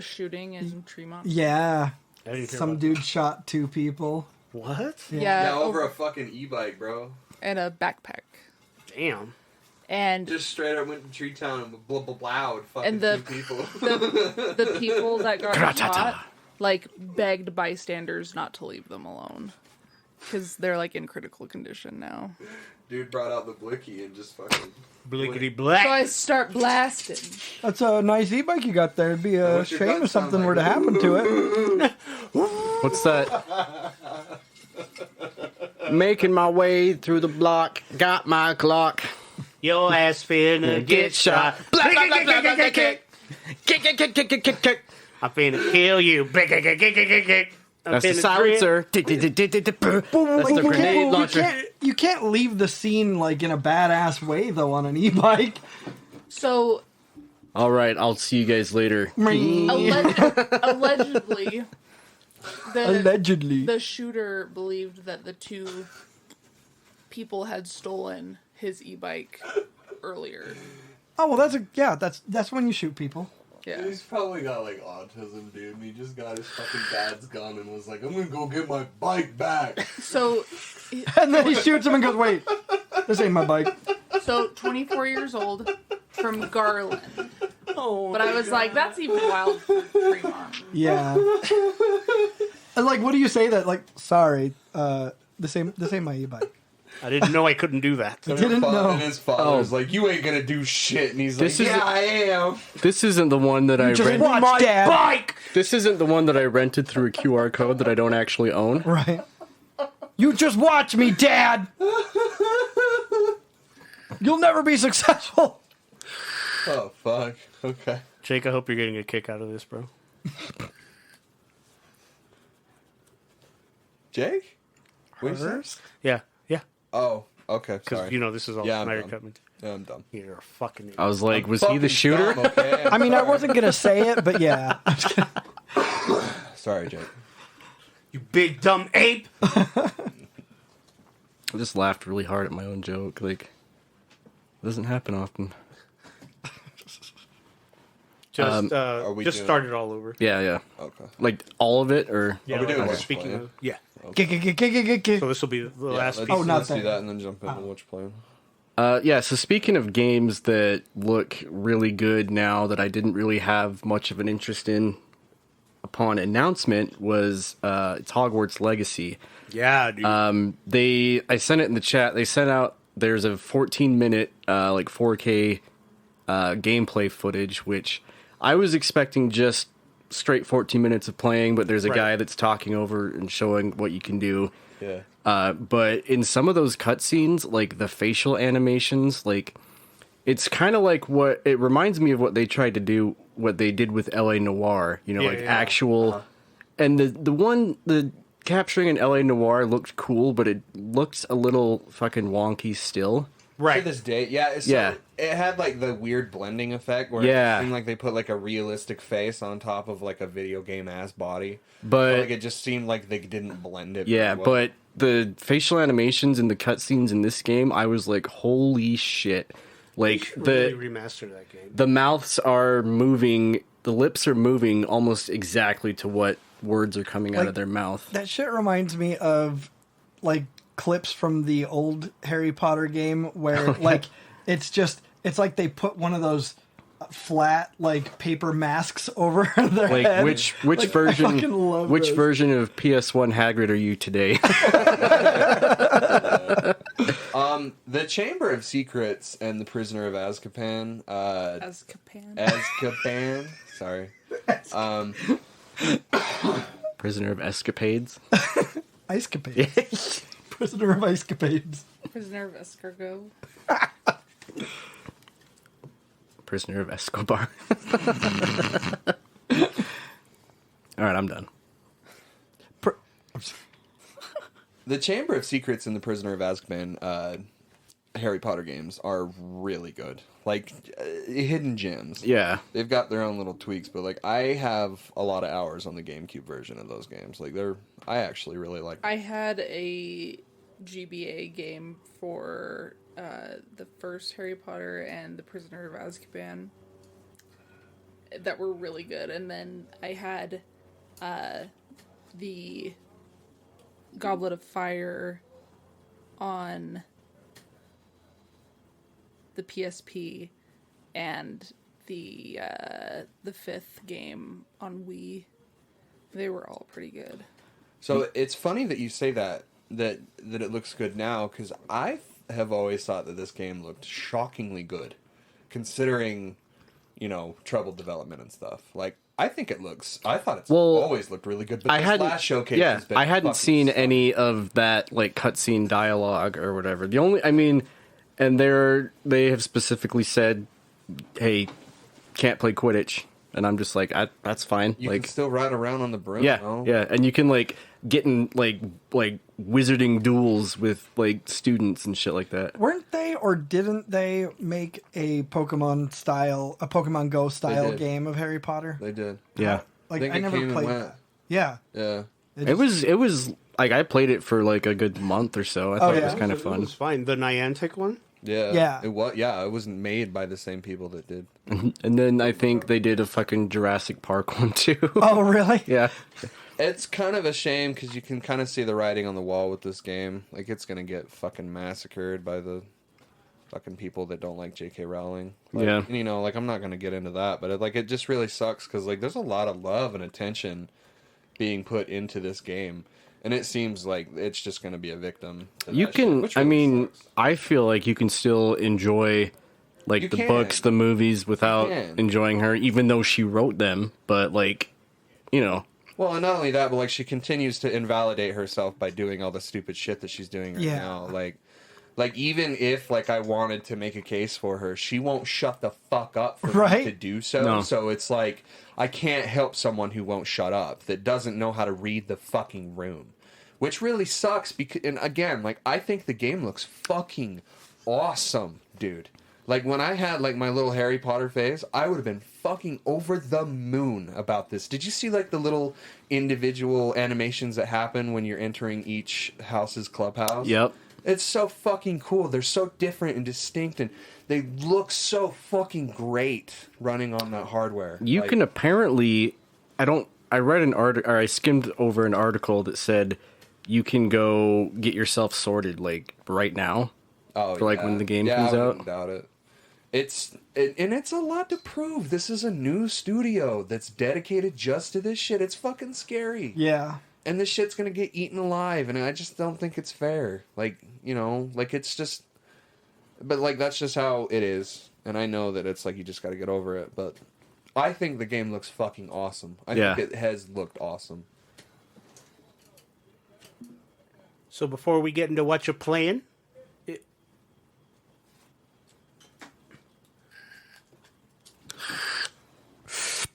S6: shooting in Tremont?
S5: Yeah.
S2: I didn't hear
S5: Some
S2: about
S5: dude shot 2 people.
S2: What?
S6: Yeah,
S3: Yeah, over a fucking e-bike, bro.
S6: and a backpack.
S2: Damn.
S6: And
S3: Just straight up went to Tree Town and blah blah blowed fucking
S6: And the-
S3: 2 people.
S6: the people that got shot like begged bystanders not to leave them alone because they're like in critical condition now.
S3: Dude brought out the blicky and just fucking.
S2: Blickety
S6: So
S2: black.
S6: I start blasting.
S5: That's a nice e-bike you got there. It'd be a
S3: What's your
S5: shame
S3: gun
S5: if something
S3: sound
S5: were to
S3: like?
S5: happen to it.
S4: What's that? Making my way through the block, got my clock.
S2: Your ass finna get shot.
S4: Blah, blah, blah, blah, blah, blah, kick. Kick, kick, kick, kick, kick, kick, kick.
S2: I'm finna kill you.
S4: That's the silencer. That's the grenade launcher.
S5: You can't leave the scene like in a badass way though on an e-bike.
S6: So
S4: All right, I'll see you guys later.
S6: allegedly,
S5: Allegedly.
S6: the shooter believed that the 2 people had stolen his e-bike earlier.
S5: Oh well, that's when you shoot people.
S6: Yeah.
S3: He's probably got like autism, dude. And he just got his fucking dad's gun and was like, "I'm gonna go get my bike back."
S6: So
S5: And then he shoots him and goes, "Wait, this ain't my bike."
S6: 24 years old from Garland.
S2: Oh,
S6: But I was like, that's even wild for Fremont.
S5: Yeah. And like, what do you say that? Like, sorry, this ain't my e-bike.
S2: I didn't know I couldn't do that.
S5: Didn't know.
S3: And his father was like, "You ain't gonna do shit." And he's like,
S4: This is-
S3: "Yeah, I am."
S4: This isn't the one that I
S5: Just
S4: rented.
S5: watch, Dad.
S2: Bike!
S4: This isn't the one that I rented through a QR code that I don't actually own.
S5: Right. You just watch me, Dad. You'll never be successful.
S3: Oh fuck. Okay.
S2: Jake, I hope you're getting a kick out of this, bro.
S3: Jake? What you say?
S2: Yeah, yeah.
S3: Oh, Okay,
S2: Because
S3: sorry.
S2: you know this is all
S3: Yeah, I'm
S2: Snyder
S3: dumb.
S2: Cut.
S3: Yeah, I'm dumb.
S2: You're a fucking idiot.
S4: I was like, was he
S3: Fucking
S4: the shooter?
S3: dumb, okay?
S5: I mean, I wasn't gonna say it, but yeah.
S3: Sorry, Jake.
S2: You big dumb ape.
S4: I just laughed really hard at my own joke. Like, it doesn't happen often.
S2: Just
S3: we
S2: just
S3: doing-
S2: start it all over.
S4: Yeah.
S3: Okay.
S4: Like all of it, or
S2: Yeah,
S3: we doing
S2: like,
S3: Whatcha
S2: speaking
S3: Playin?
S2: of, yeah.
S5: G-g-g-g-g-g.
S2: So this will be the last piece.
S5: Oh, not
S3: let's do
S5: that.
S3: that and then jump into Whatcha Playin.
S4: yeah. So speaking of games that look really good now that I didn't really have much of an interest in upon announcement was it's Hogwarts Legacy.
S2: Yeah, dude.
S4: I sent it in the chat. They sent out there's a 14-minute like 4K gameplay footage, which I was expecting just straight 14 minutes of playing, but there's a
S2: Right.
S4: guy that's talking over and showing what you can do.
S3: Yeah.
S4: But in some of those cutscenes, like the facial animations, like it's kind of like what it reminds me of what they tried to do, what they did with LA Noire. You know,
S2: Yeah,
S4: like
S2: yeah.
S4: actual. And the capturing in LA Noire looked cool, but it looked a little fucking wonky still.
S2: right.
S3: To this day, yeah. So
S4: Yeah.
S3: It had like the weird blending effect where
S4: Yeah.
S3: it seemed like they put like a realistic face on top of like a video game ass body.
S4: But
S3: Like it just seemed like they didn't blend it.
S4: yeah,
S3: very well.
S4: but the facial animations and the cutscenes in this game, I was like, holy shit! Like
S2: really remaster that game.
S4: the mouths are moving, the lips are moving almost exactly to what words are coming out
S5: Like,
S4: of their mouth.
S5: That shit reminds me of like clips from the old Harry Potter game where like it's like they put one of those flat like paper masks over their
S4: Like
S5: head.
S4: which
S5: Like, I
S4: version
S5: fucking love
S4: which
S5: those.
S4: version of PS1 Hagrid are you today?
S3: The Chamber of Secrets and the Prisoner of Azkaban. Azkaban. Sorry.
S4: Prisoner of Escapades.
S5: Ice Capades. Prisoner of Ice Capades.
S6: Prisoner of Escargot.
S4: Prisoner of Escobar. All right, I'm done.
S3: The Chamber of Secrets and the Prisoner of Azkaban Harry Potter games are really good. Like, hidden gems.
S4: Yeah.
S3: They've got their own little tweaks, but, like, I have a lot of hours on the GameCube version of those games. Like, I actually really like them.
S6: I had a GBA game for the first Harry Potter and the Prisoner of Azkaban that were really good. And then I had the Goblet of Fire on the PSP and the fifth game on Wii. They were all pretty good.
S3: So it's funny that you say that it looks good now, because I have always thought that this game looked shockingly good, considering, you know, troubled development and stuff. Like, I thought it's always looked really good, but
S4: I
S3: this
S4: hadn't,
S3: last showcase
S4: yeah,
S3: has been
S4: I hadn't
S3: fucking
S4: seen
S3: stunning.
S4: any of that like cutscene dialogue or whatever. The only, I mean, and they have specifically said, "Hey, can't play Quidditch," and I'm just like, that's fine.
S3: You
S4: like,
S3: can still ride around on the broom.
S4: yeah,
S3: though.
S4: yeah, and you can like get in like wizarding duels with like students and shit like that.
S5: Weren't they or didn't they make a Pokemon Go style
S3: did.
S5: game of Harry Potter?
S3: They did.
S4: Yeah,
S5: Like
S3: think
S5: I
S3: it
S5: never
S3: came and
S5: played
S3: went.
S5: that. Yeah.
S3: Yeah.
S4: it was like I played it for like a good month or so. I thought it was
S5: yeah?
S4: kind of
S2: It
S4: fun.
S2: was fine. The Niantic one?
S3: Yeah.
S5: Yeah.
S3: It was. Yeah. It wasn't made by the same people that did.
S4: And then I think they did a fucking Jurassic Park one too.
S5: Oh really?
S4: Yeah.
S3: It's kind of a shame because you can kind of see the writing on the wall with this game. Like, it's gonna get fucking massacred by the fucking people that don't like J.K. Rowling. Like,
S4: Yeah.
S3: you know, like, I'm not gonna get into that, but it just really sucks because, like, there's a lot of love and attention being put into this game, and it seems like it's just gonna be a victim to
S4: You
S3: that shit,
S4: can,
S3: which
S4: I
S3: really
S4: mean,
S3: sucks.
S4: I feel like you can still enjoy like
S3: You
S4: the
S3: can.
S4: books, the movies without
S3: can.
S4: enjoying her, even though she wrote them. But like, you know,
S3: Well, and not only that, but, like, she continues to invalidate herself by doing all the stupid shit that she's doing right
S5: Yeah.
S3: now. Like, even if, like, I wanted to make a case for her, she won't shut the fuck up for me
S5: Right.
S3: to do so.
S4: No.
S3: So it's like, I can't help someone who won't shut up, that doesn't know how to read the fucking room. which really sucks because, and again, like, I think the game looks fucking awesome, dude. Like, when I had, like, my little Harry Potter phase, I would have been fucking over the moon about this. Did you see, like, the little individual animations that happen when you're entering each house's clubhouse?
S4: Yep.
S3: It's so fucking cool. They're so different and distinct, and they look so fucking great running on that hardware.
S4: You can apparently, I read an article, or I skimmed over an article that said you can go get yourself sorted, like, right now.
S3: Oh,
S4: for, like, when the game comes
S3: I
S4: out.
S3: wouldn't doubt it. It's a lot to prove. This is a new studio that's dedicated just to this shit. It's fucking scary.
S5: Yeah.
S3: And this shit's gonna get eaten alive, and I just don't think it's fair. Like, you know, like, it's just... But, like, that's just how it is. And I know that it's like you just gotta get over it, but... I think the game looks fucking awesome. I think it has looked awesome.
S2: So before we get into Whatcha Playin,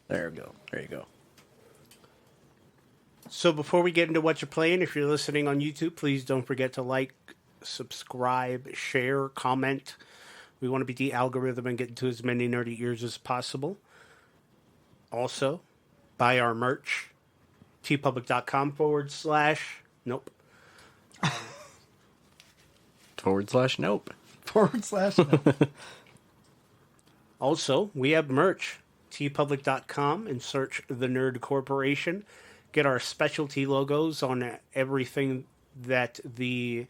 S4: There we go. There you go.
S2: So before we get into Whatcha Playin, if you're listening on YouTube, please don't forget to like, subscribe, share, comment. We want to beat the algorithm and get into as many nerdy ears as possible. Also, buy our merch, tpublic.com / nope.
S4: / nope.
S5: /
S2: Also, we have merch, tpublic.com, and search The Nerd Corporation. Get our specialty logos on everything that the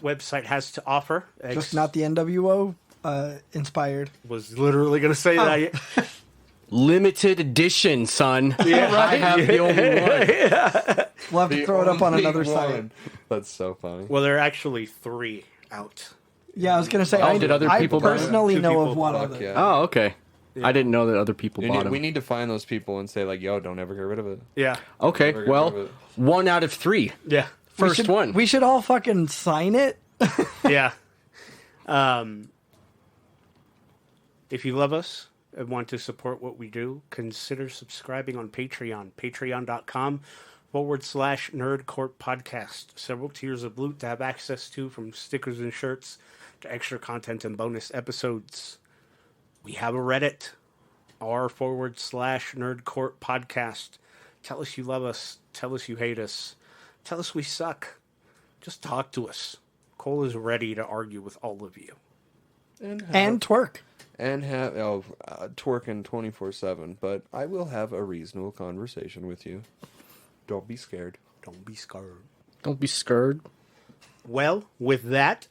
S2: website has to offer.
S5: Just not the NWO inspired.
S2: Was literally going to say that.
S4: Limited edition, son.
S2: Yeah,
S4: I have the only one.
S5: We'll have to throw it up on another site.
S3: That's so funny.
S2: Well, there are actually 3 out.
S5: Yeah, I was going to say,
S4: did other people
S5: I
S4: buy them?
S5: personally
S2: 2
S5: know
S2: people
S5: of one
S3: Fuck
S5: other.
S3: yeah.
S4: Oh, okay.
S2: Yeah.
S4: I didn't know that other people bought them.
S3: We need to find those people and say, like, yo, don't ever get rid of it.
S2: Yeah.
S4: Okay,
S3: Never get rid
S4: well,
S3: of it.
S4: 1 out of 3.
S2: Yeah.
S4: First one.
S5: We should all fucking sign it.
S2: Yeah. If you love us and want to support what we do, consider subscribing on Patreon. Patreon.com / Nerdcourt Podcast. Several tiers of loot to have access to, from stickers and shirts to extra content and bonus episodes. We have a Reddit, r / Nerdcourt Podcast. Tell us you love us. Tell us you hate us. Tell us we suck. Just talk to us. Cole is ready to argue with all of you.
S5: And twerk.
S3: And have twerking 24/7, but I will have a reasonable conversation with you. Don't be scared.
S2: Don't be scared.
S4: Don't be scared.
S2: Well, with that,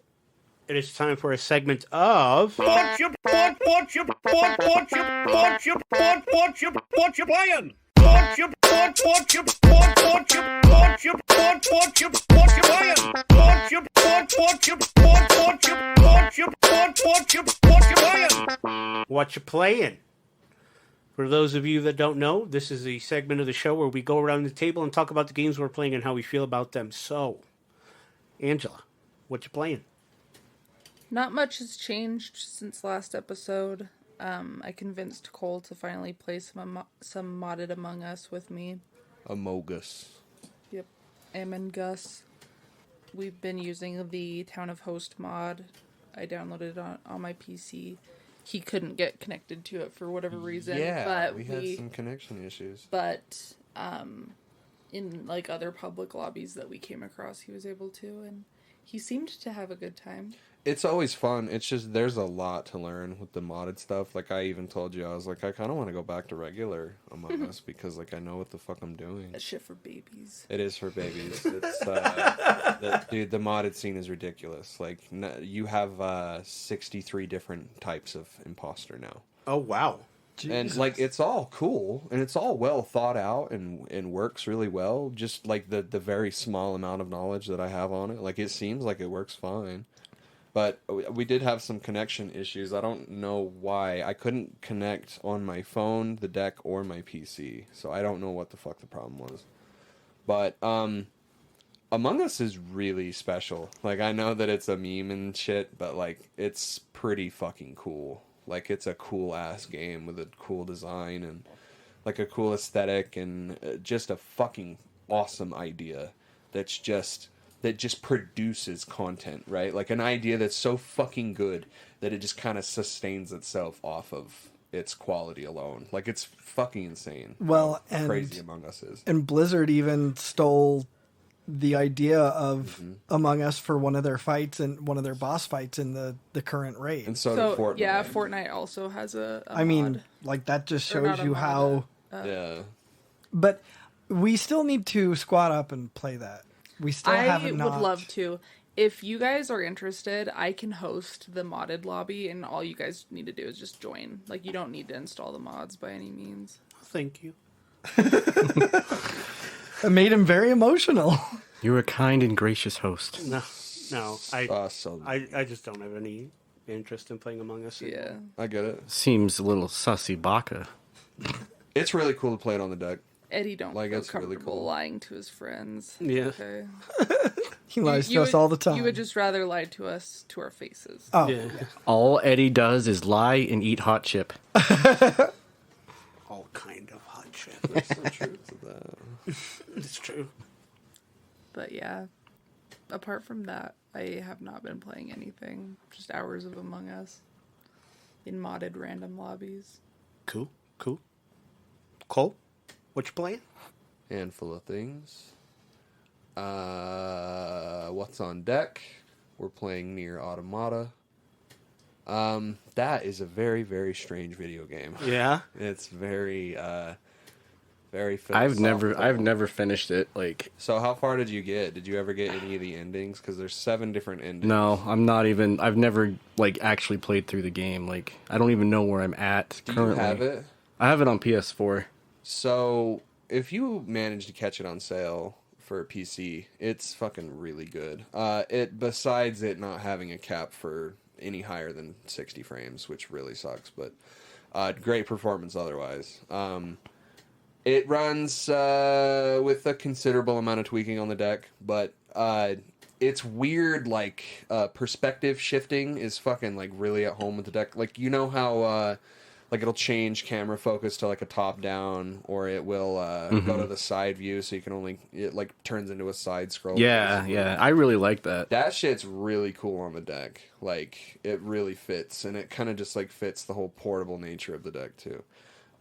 S2: it is time for a segment of
S9: What you playin'? What you playin'?
S2: Whatcha Playin'. For those of you that don't know, this is a segment of the show where we go around the table and talk about the games we're playing and how we feel about them. So, Angela, what you playing?
S6: Not much has changed since last episode. I convinced Cole to finally play some modded Among Us with me.
S3: Amogus.
S6: Yep. And Gus. We've been using the Town of Host mod. I downloaded it on my PC. He couldn't get connected to it for whatever reason.
S3: Yeah,
S6: but
S3: we had some connection issues.
S6: But in like other public lobbies that we came across, he was able to, and he seemed to have a good time.
S3: It's always fun. It's just there's a lot to learn with the modded stuff. Like I even told you, I was like, I kind of want to go back to regular Among Us because like I know what the fuck I'm doing.
S6: That shit for babies.
S3: It is for babies. It's dude, the modded scene is ridiculous. Like you have 63 different types of imposter now.
S2: Oh, wow.
S3: And like it's all cool and it's all well thought out and works really well. Just like the very small amount of knowledge that I have on it, like it seems like it works fine. But we did have some connection issues. I don't know why. I couldn't connect on my phone, the deck, or my PC. So I don't know what the fuck the problem was. But Among Us is really special. Like I know that it's a meme and shit, but like it's pretty fucking cool. Like it's a cool ass game with a cool design and like a cool aesthetic and just a fucking awesome idea. that just produces content, right? Like an idea that's so fucking good that it just kind of sustains itself off of its quality alone. Like, it's fucking insane.
S5: Well,
S3: how
S5: and
S3: crazy Among Us is.
S5: And Blizzard even stole the idea of Among Us for one of their fights and one of their boss fights in the current raid.
S3: And so did Fortnite.
S6: Yeah, Fortnite also has a
S5: I mean,
S6: mod.
S5: like, that just
S6: Or not
S5: shows
S6: a
S5: you
S6: mod,
S5: how...
S3: Yeah.
S5: But we still need to squad up and play that. We still
S6: I
S5: have
S6: would
S5: not...
S6: love to. If you guys are interested, I can host the modded lobby, and all you guys need to do is just join. Like, you don't need to install the mods by any means.
S2: Thank you.
S5: It made him very emotional.
S4: You're a kind and gracious host.
S2: No, I just don't have any interest in playing Among Us anymore.
S6: Yeah.
S3: I get it.
S4: Seems a little sussy baka.
S3: It's really cool to play it on the deck.
S6: Eddie don't
S3: Like,
S6: feel
S3: it's really
S6: comfortable
S3: cool.
S6: lying to his friends.
S2: Yeah.
S6: Okay.
S5: He lies to us all the time.
S6: You would just rather lie to us to our faces.
S5: Oh,
S2: Yeah.
S4: All Eddie does is lie and eat hot chip.
S2: All kind of hot shit.
S3: There's some truth to that.
S2: It's true.
S6: But yeah, apart from that, I have not been playing anything. Just hours of Among Us in modded random lobbies.
S2: Cool. Cole, what you playing?
S3: Handful of things. What's on deck? We're playing Nier Automata. That is a very, very strange video game.
S2: Yeah.
S3: It's very, very.
S4: I've
S3: philosophical.
S4: never finished it. Like,
S3: So how far did you get? Did you ever get any of the endings? Because there's 7 different endings.
S4: no, I'm not even. I've never like actually played through the game. Like, I don't even know where I'm at
S3: Do
S4: currently.
S3: you have it?
S4: I have it on PS4.
S3: So if you manage to catch it on sale for a PC, it's fucking really good. Besides it not having a cap for any higher than 60 frames, which really sucks, but great performance otherwise. It runs with a considerable amount of tweaking on the deck, but it's weird, like, perspective shifting is fucking, like, really at home with the deck. Like, you know how, like, it'll change camera focus to, like, a top-down, or it will go to the side view, so you can only... It, like, turns into a side scroll.
S4: Yeah, yeah. I really like that.
S3: That shit's really cool on the deck. Like, it really fits, and it kind of just, like, fits the whole portable nature of the deck, too.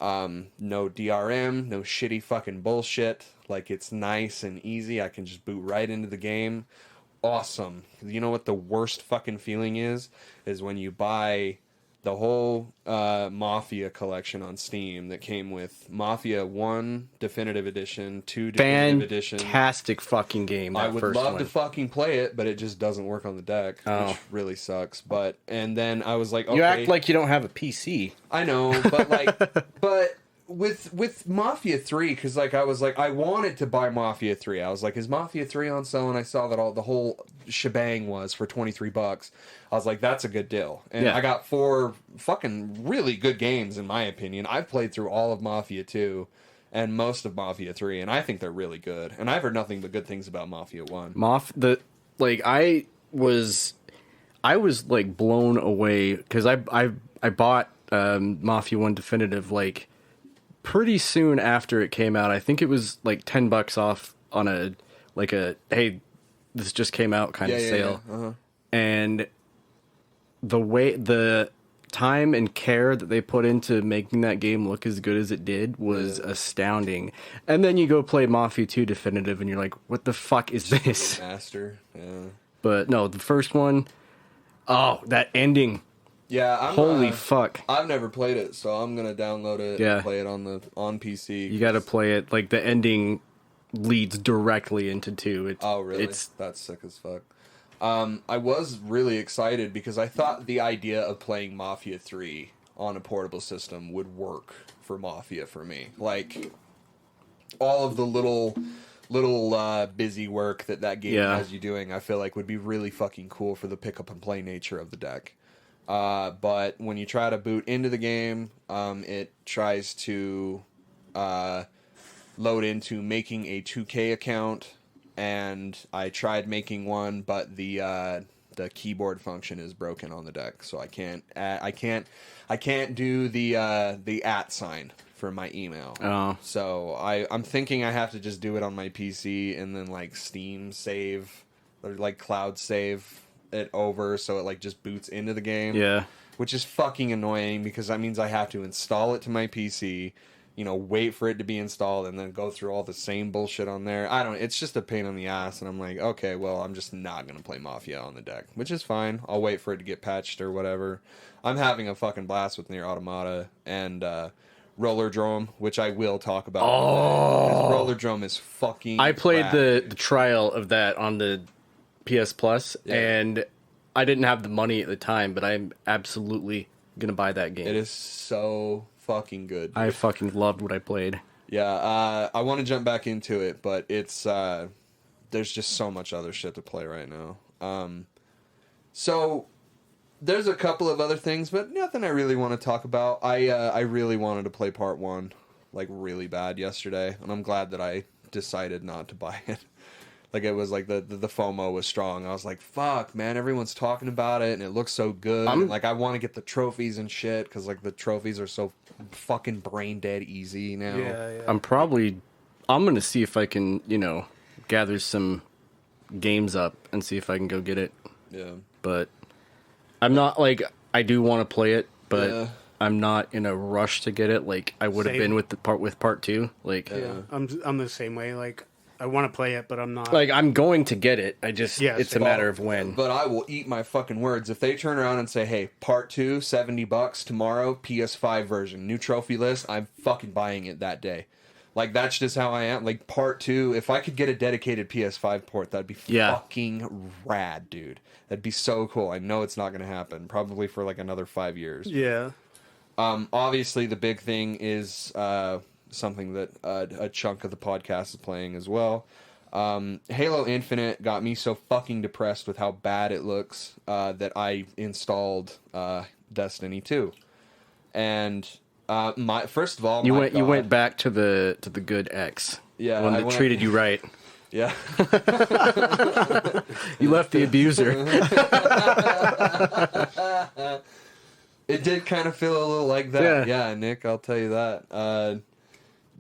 S3: No DRM, no shitty fucking bullshit. Like, it's nice and easy. I can just boot right into the game. Awesome. You know what the worst fucking feeling is? Is when you buy the whole Mafia collection on Steam that came with Mafia 1 Definitive Edition, 2 Definitive Edition.
S4: Fantastic fucking game. That
S3: I would
S4: first
S3: love
S4: one.
S3: to fucking play it, but it just doesn't work on the deck, which really sucks. And then I was like, okay.
S4: You act like you don't have a PC.
S3: I know, but like, but with Mafia 3, because like I was like, I wanted to buy Mafia 3. I was like, is Mafia 3 on sale? And I saw that the whole shebang was for $23. I was like, that's a good deal. And
S4: Yeah.
S3: I got 4 fucking really good games in my opinion. I've played through all of Mafia 2 and most of Mafia 3, and I think they're really good. And I've heard nothing but good things about Mafia 1.
S4: I was like blown away because I bought Mafia 1 Definitive like pretty soon after it came out. I think it was like $10 off on a hey, this just came out kind of sale.
S3: Yeah. Uh-huh.
S4: And the time and care that they put into making that game look as good as it did was astounding. And then you go play Mafia 2 Definitive and you're like, what the fuck is this?
S3: Master. Yeah.
S4: But no, the first one, that ending.
S3: Yeah,
S4: Holy fuck.
S3: I've never played it, so I'm gonna download it and play it on PC.
S4: You gotta play it. Like, the ending leads directly into 2.
S3: Oh, really? That's sick as fuck. I was really excited because I thought the idea of playing Mafia 3 on a portable system would work for Mafia for me. Like, all of the little busy work that game has you doing, I feel like would be really fucking cool for the pick up and play nature of the deck. But when you try to boot into the game, it tries to load into making a 2K account, and I tried making one, but the keyboard function is broken on the deck, so I can't do the @ sign for my email.
S4: Oh.
S3: So I'm thinking I have to just do it on my PC and then like Steam save or like cloud save it over so it like just boots into the game.
S4: Yeah.
S3: Which is fucking annoying because that means I have to install it to my PC, you know, wait for it to be installed and then go through all the same bullshit on there. It's just a pain in the ass, and I'm like, okay, well, I'm just not going to play Mafia on the deck, which is fine. I'll wait for it to get patched or whatever. I'm having a fucking blast with Nier Automata and Roller Drome, which I will talk about. Oh! Roller Drome is fucking
S4: I played
S3: rad,
S4: the trial of that on the PS Plus, and I didn't have the money at the time, but I'm absolutely going to buy that game.
S3: It is so fucking good, dude.
S4: I fucking loved what I played.
S3: Yeah, I want to jump back into it, but it's there's just so much other shit to play right now. So there's a couple of other things, but nothing I really want to talk about. I really wanted to play Part 1 like really bad yesterday, and I'm glad that I decided not to buy it. Like, it was like the FOMO was strong. I was like, fuck, man, everyone's talking about it, and it looks so good. And, like, I want to get the trophies and shit, because, like, the trophies are so fucking brain dead easy now.
S2: Yeah.
S4: I'm going to see if I can, gather some games up and see if I can go get it.
S3: Yeah.
S4: But I'm not, like, I do want to play it, but
S3: Yeah.
S4: I'm not in a rush to get it, like I would have been with part 2. Like,
S2: I'm the same way. Like, I want to play it, but I'm not.
S4: Like, I'm going to get it. It's a matter of when.
S3: But I will eat my fucking words. If they turn around and say, hey, Part 2, $70 tomorrow, PS5 version, new trophy list, I'm fucking buying it that day. Like, that's just how I am. Like, Part 2, if I could get a dedicated PS5 port, that'd be fucking rad, dude. That'd be so cool. I know it's not going to happen. Probably for, like, another 5 years.
S2: Yeah.
S3: Obviously, the big thing is something that a chunk of the podcast is playing as well. Halo Infinite got me so fucking depressed with how bad it looks that I installed Destiny 2. And first of all,
S4: you went back to the good X.
S3: Yeah,
S4: the one that treated you right.
S3: Yeah.
S4: You left the abuser.
S3: It did kind of feel a little like that. Yeah, Nick, I'll tell you that.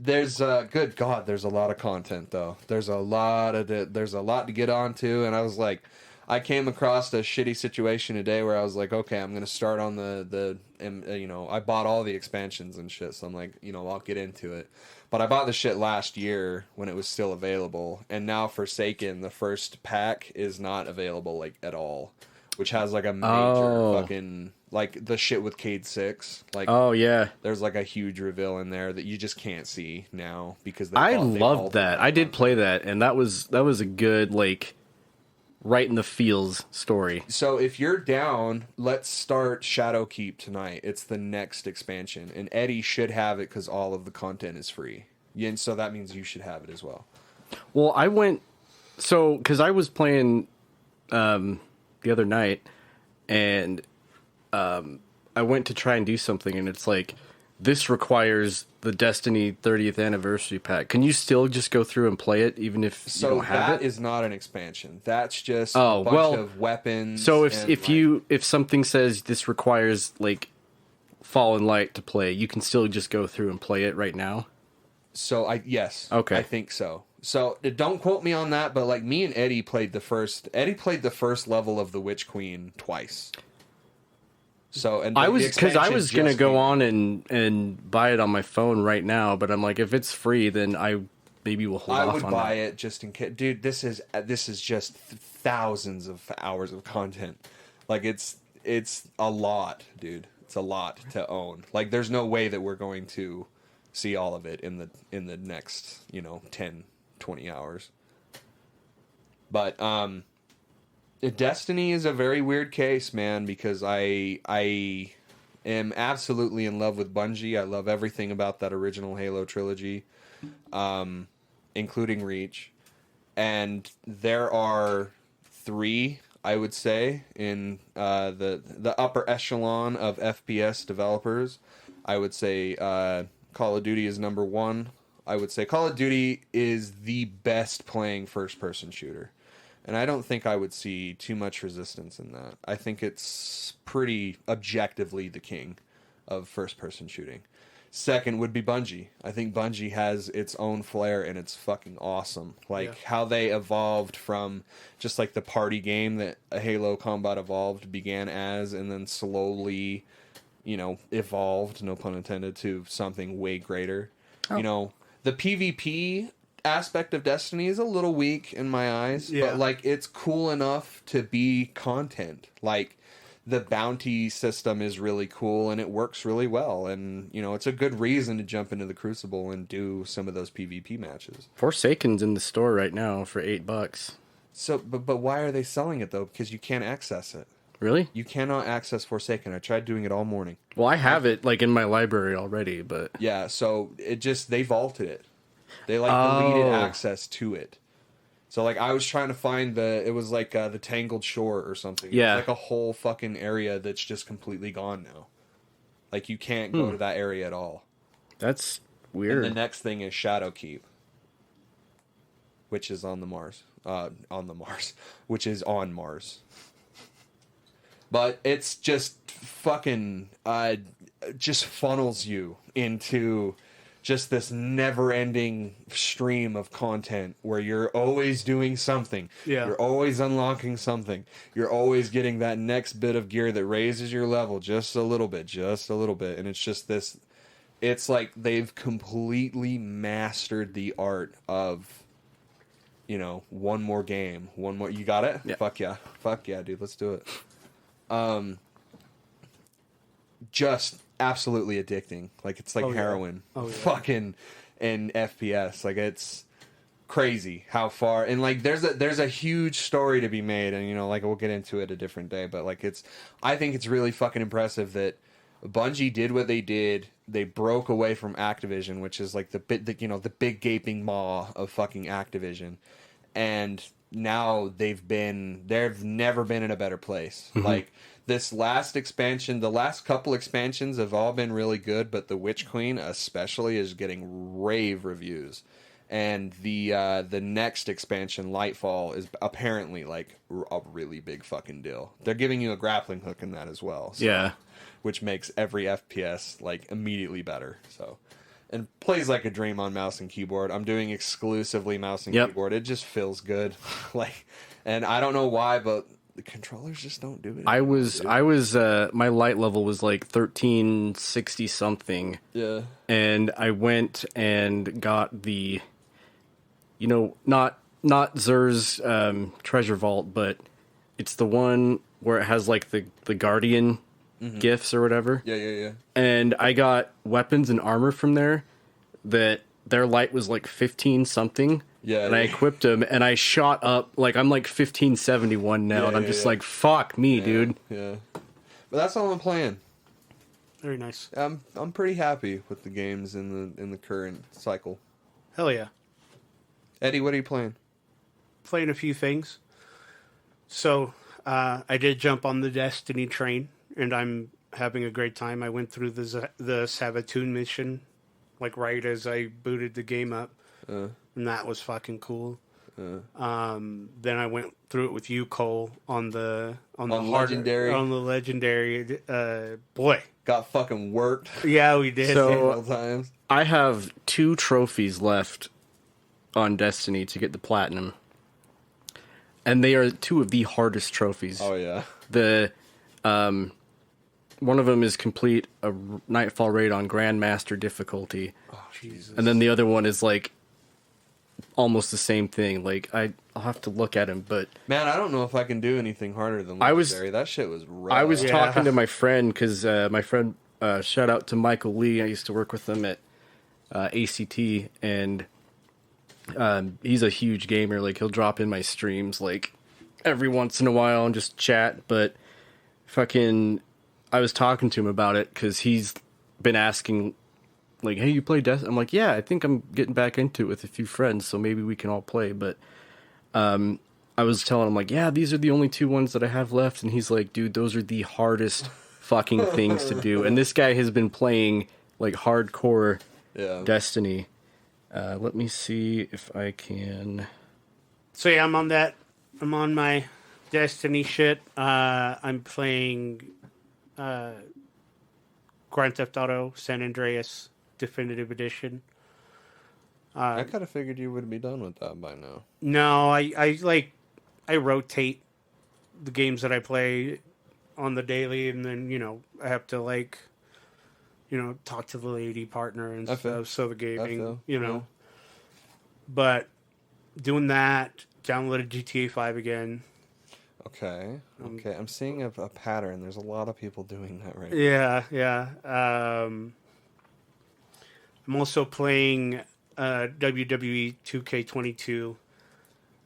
S3: There's good God, there's a lot of content though. There's a lot to get onto, and I was like, I came across a shitty situation today where I was like, okay, I'm gonna start on I bought all the expansions and shit, so I'm like, I'll get into it. But I bought the shit last year when it was still available, and now Forsaken, the first pack, is not available like at all, which has like a major fucking. Like, the shit with Cade 6. Like,
S4: oh, yeah.
S3: There's, like, a huge reveal in there that you just can't see now because
S4: I loved that. I did play that, and that was a good, like, right in the feels story.
S3: So, if you're down, let's start Shadowkeep tonight. It's the next expansion, and Eddie should have it because all of the content is free. Yeah, and so that means you should have it as well.
S4: Well, because I was playing the other night, and I went to try and do something, and it's like, this requires the Destiny 30th anniversary pack. Can you still just go through and play it, even if you don't have it?
S3: So that is not an expansion. That's just a bunch of weapons.
S4: So if something says this requires, like, Fallen Light to play, you can still just go through and play it right now?
S3: So, yes.
S4: Okay.
S3: I think so. So, don't quote me on that, but, like, me and Eddie played the first level of the Witch Queen twice. So, and
S4: I was gonna go on and buy it on my phone right now, but I'm like, if it's free, then I maybe will hold off on that.
S3: I would buy it just in case, dude. This is just thousands of hours of content. Like, it's a lot, dude. It's a lot to own. Like, there's no way that we're going to see all of it in the next 10, 20 hours. But Destiny is a very weird case, man, because I am absolutely in love with Bungie. I love everything about that original Halo trilogy, including Reach. And there are 3, I would say, in the upper echelon of FPS developers. I would say Call of Duty is number 1. I would say Call of Duty is the best playing first-person shooter. And I don't think I would see too much resistance in that. I think it's pretty objectively the king of first-person shooting. Second would be Bungie. I think Bungie has its own flair and it's fucking awesome. Like how they evolved from just like the party game that Halo Combat Evolved began as, and then slowly, you know, evolved, no pun intended, to something way greater. You know, the PvP aspect of Destiny is a little weak in my eyes, but like it's cool enough to be content. Like the bounty system is really cool and it works really well, and you know, it's a good reason to jump into the Crucible and do some of those PvP matches.
S4: Forsaken's in the store right now for $8.
S3: So but why are they selling it though? Because you can't access it.
S4: Really?
S3: You cannot access Forsaken. I tried doing it all morning.
S4: Well, I have it like in my library already, but
S3: yeah, so it just, they vaulted it. They like deleted access to it. So like I was trying to find it was like the Tangled Shore or something.
S4: Yeah.
S3: It's like a whole fucking area that's just completely gone now. Like you can't go to that area at all.
S4: That's weird.
S3: And the next thing is Shadowkeep, which is on the Mars. Which is on Mars. But it's just fucking just funnels you into just this never-ending stream of content where you're always doing something.
S2: Yeah.
S3: You're always unlocking something. You're always getting that next bit of gear that raises your level just a little bit. And it's just this... It's like they've completely mastered the art of, you know, one more game. One more... You got it?
S4: Yeah.
S3: Fuck yeah, dude. Let's do it. Just absolutely addicting. Like it's like heroin. Fucking in FPS. Like it's crazy how far, and like there's a huge story to be made, and you know, like we'll get into it a different day, but like I think it's really fucking impressive that Bungie did what they did. They broke away from Activision, which is like the big gaping maw of fucking Activision, and now they've never been in a better place. Like this last expansion, the last couple expansions have all been really good, but the Witch Queen especially is getting rave reviews. And the next expansion, Lightfall, is apparently like a really big fucking deal. They're giving you a grappling hook in that as well. So,
S4: yeah.
S3: Which makes every FPS like immediately better. So, and plays like a dream on mouse and keyboard. I'm doing exclusively mouse and keyboard. It just feels good. Like, and I don't know why, but the controllers just don't do it.
S4: I was my light level was like 1360 something.
S3: Yeah.
S4: And I went and got the, you know, not Zer's treasure vault, but it's the one where it has like the Guardian gifts or whatever.
S3: Yeah.
S4: And I got weapons and armor from there that their light was like 15 something.
S3: Yeah.
S4: And I equipped them and I shot up, like I'm like 1571 now, and I'm just like, fuck me, dude.
S3: Yeah. But that's all I'm playing.
S2: Very nice.
S3: I'm pretty happy with the games in the current cycle.
S2: Hell yeah.
S3: Eddie, what are you playing?
S2: Playing a few things. So, I did jump on the Destiny train, and I'm having a great time. I went through the Savatoon mission, like right as I booted the game up, and that was fucking cool. Then I went through it with you, Cole, on the
S3: legendary.
S2: On the legendary. Boy,
S3: got fucking worked.
S2: Yeah, we did.
S3: Several times.
S4: I have 2 trophies left on Destiny to get the platinum, and they are 2 of the hardest trophies.
S3: Oh yeah.
S4: The one of them is complete a Nightfall raid on Grandmaster difficulty.
S3: Oh Jesus.
S4: And then the other one is like almost the same thing. Like I'll have to look at him, but
S3: man, I don't know if I can do anything harder than legendary. That shit was rough.
S4: I was talking to my friend because my friend, shout out to Michael Lee. I used to work with him at ACT, and he's a huge gamer. Like he'll drop in my streams like every once in a while and just chat. But fucking, I was talking to him about it because he's been asking, like, hey, you play Destiny? I'm like, yeah, I think I'm getting back into it with a few friends, so maybe we can all play. But I was telling him, like, yeah, these are the only 2 ones that I have left. And he's like, dude, those are the hardest fucking things to do. And this guy has been playing, like, hardcore Destiny. Let me see if I can...
S2: So yeah, I'm on that. I'm on my Destiny shit. I'm playing Grand Theft Auto San Andreas Definitive Edition.
S3: I kind of figured you would be done with that by now.
S2: No, I rotate the games that I play on the daily, and then I have to talk to the lady partner and stuff. So the gaming,
S3: Yeah.
S2: But doing that, downloaded GTA 5 again.
S3: Okay. I'm seeing a pattern. There's a lot of people doing that right
S2: Yeah. I'm also playing WWE 2K22.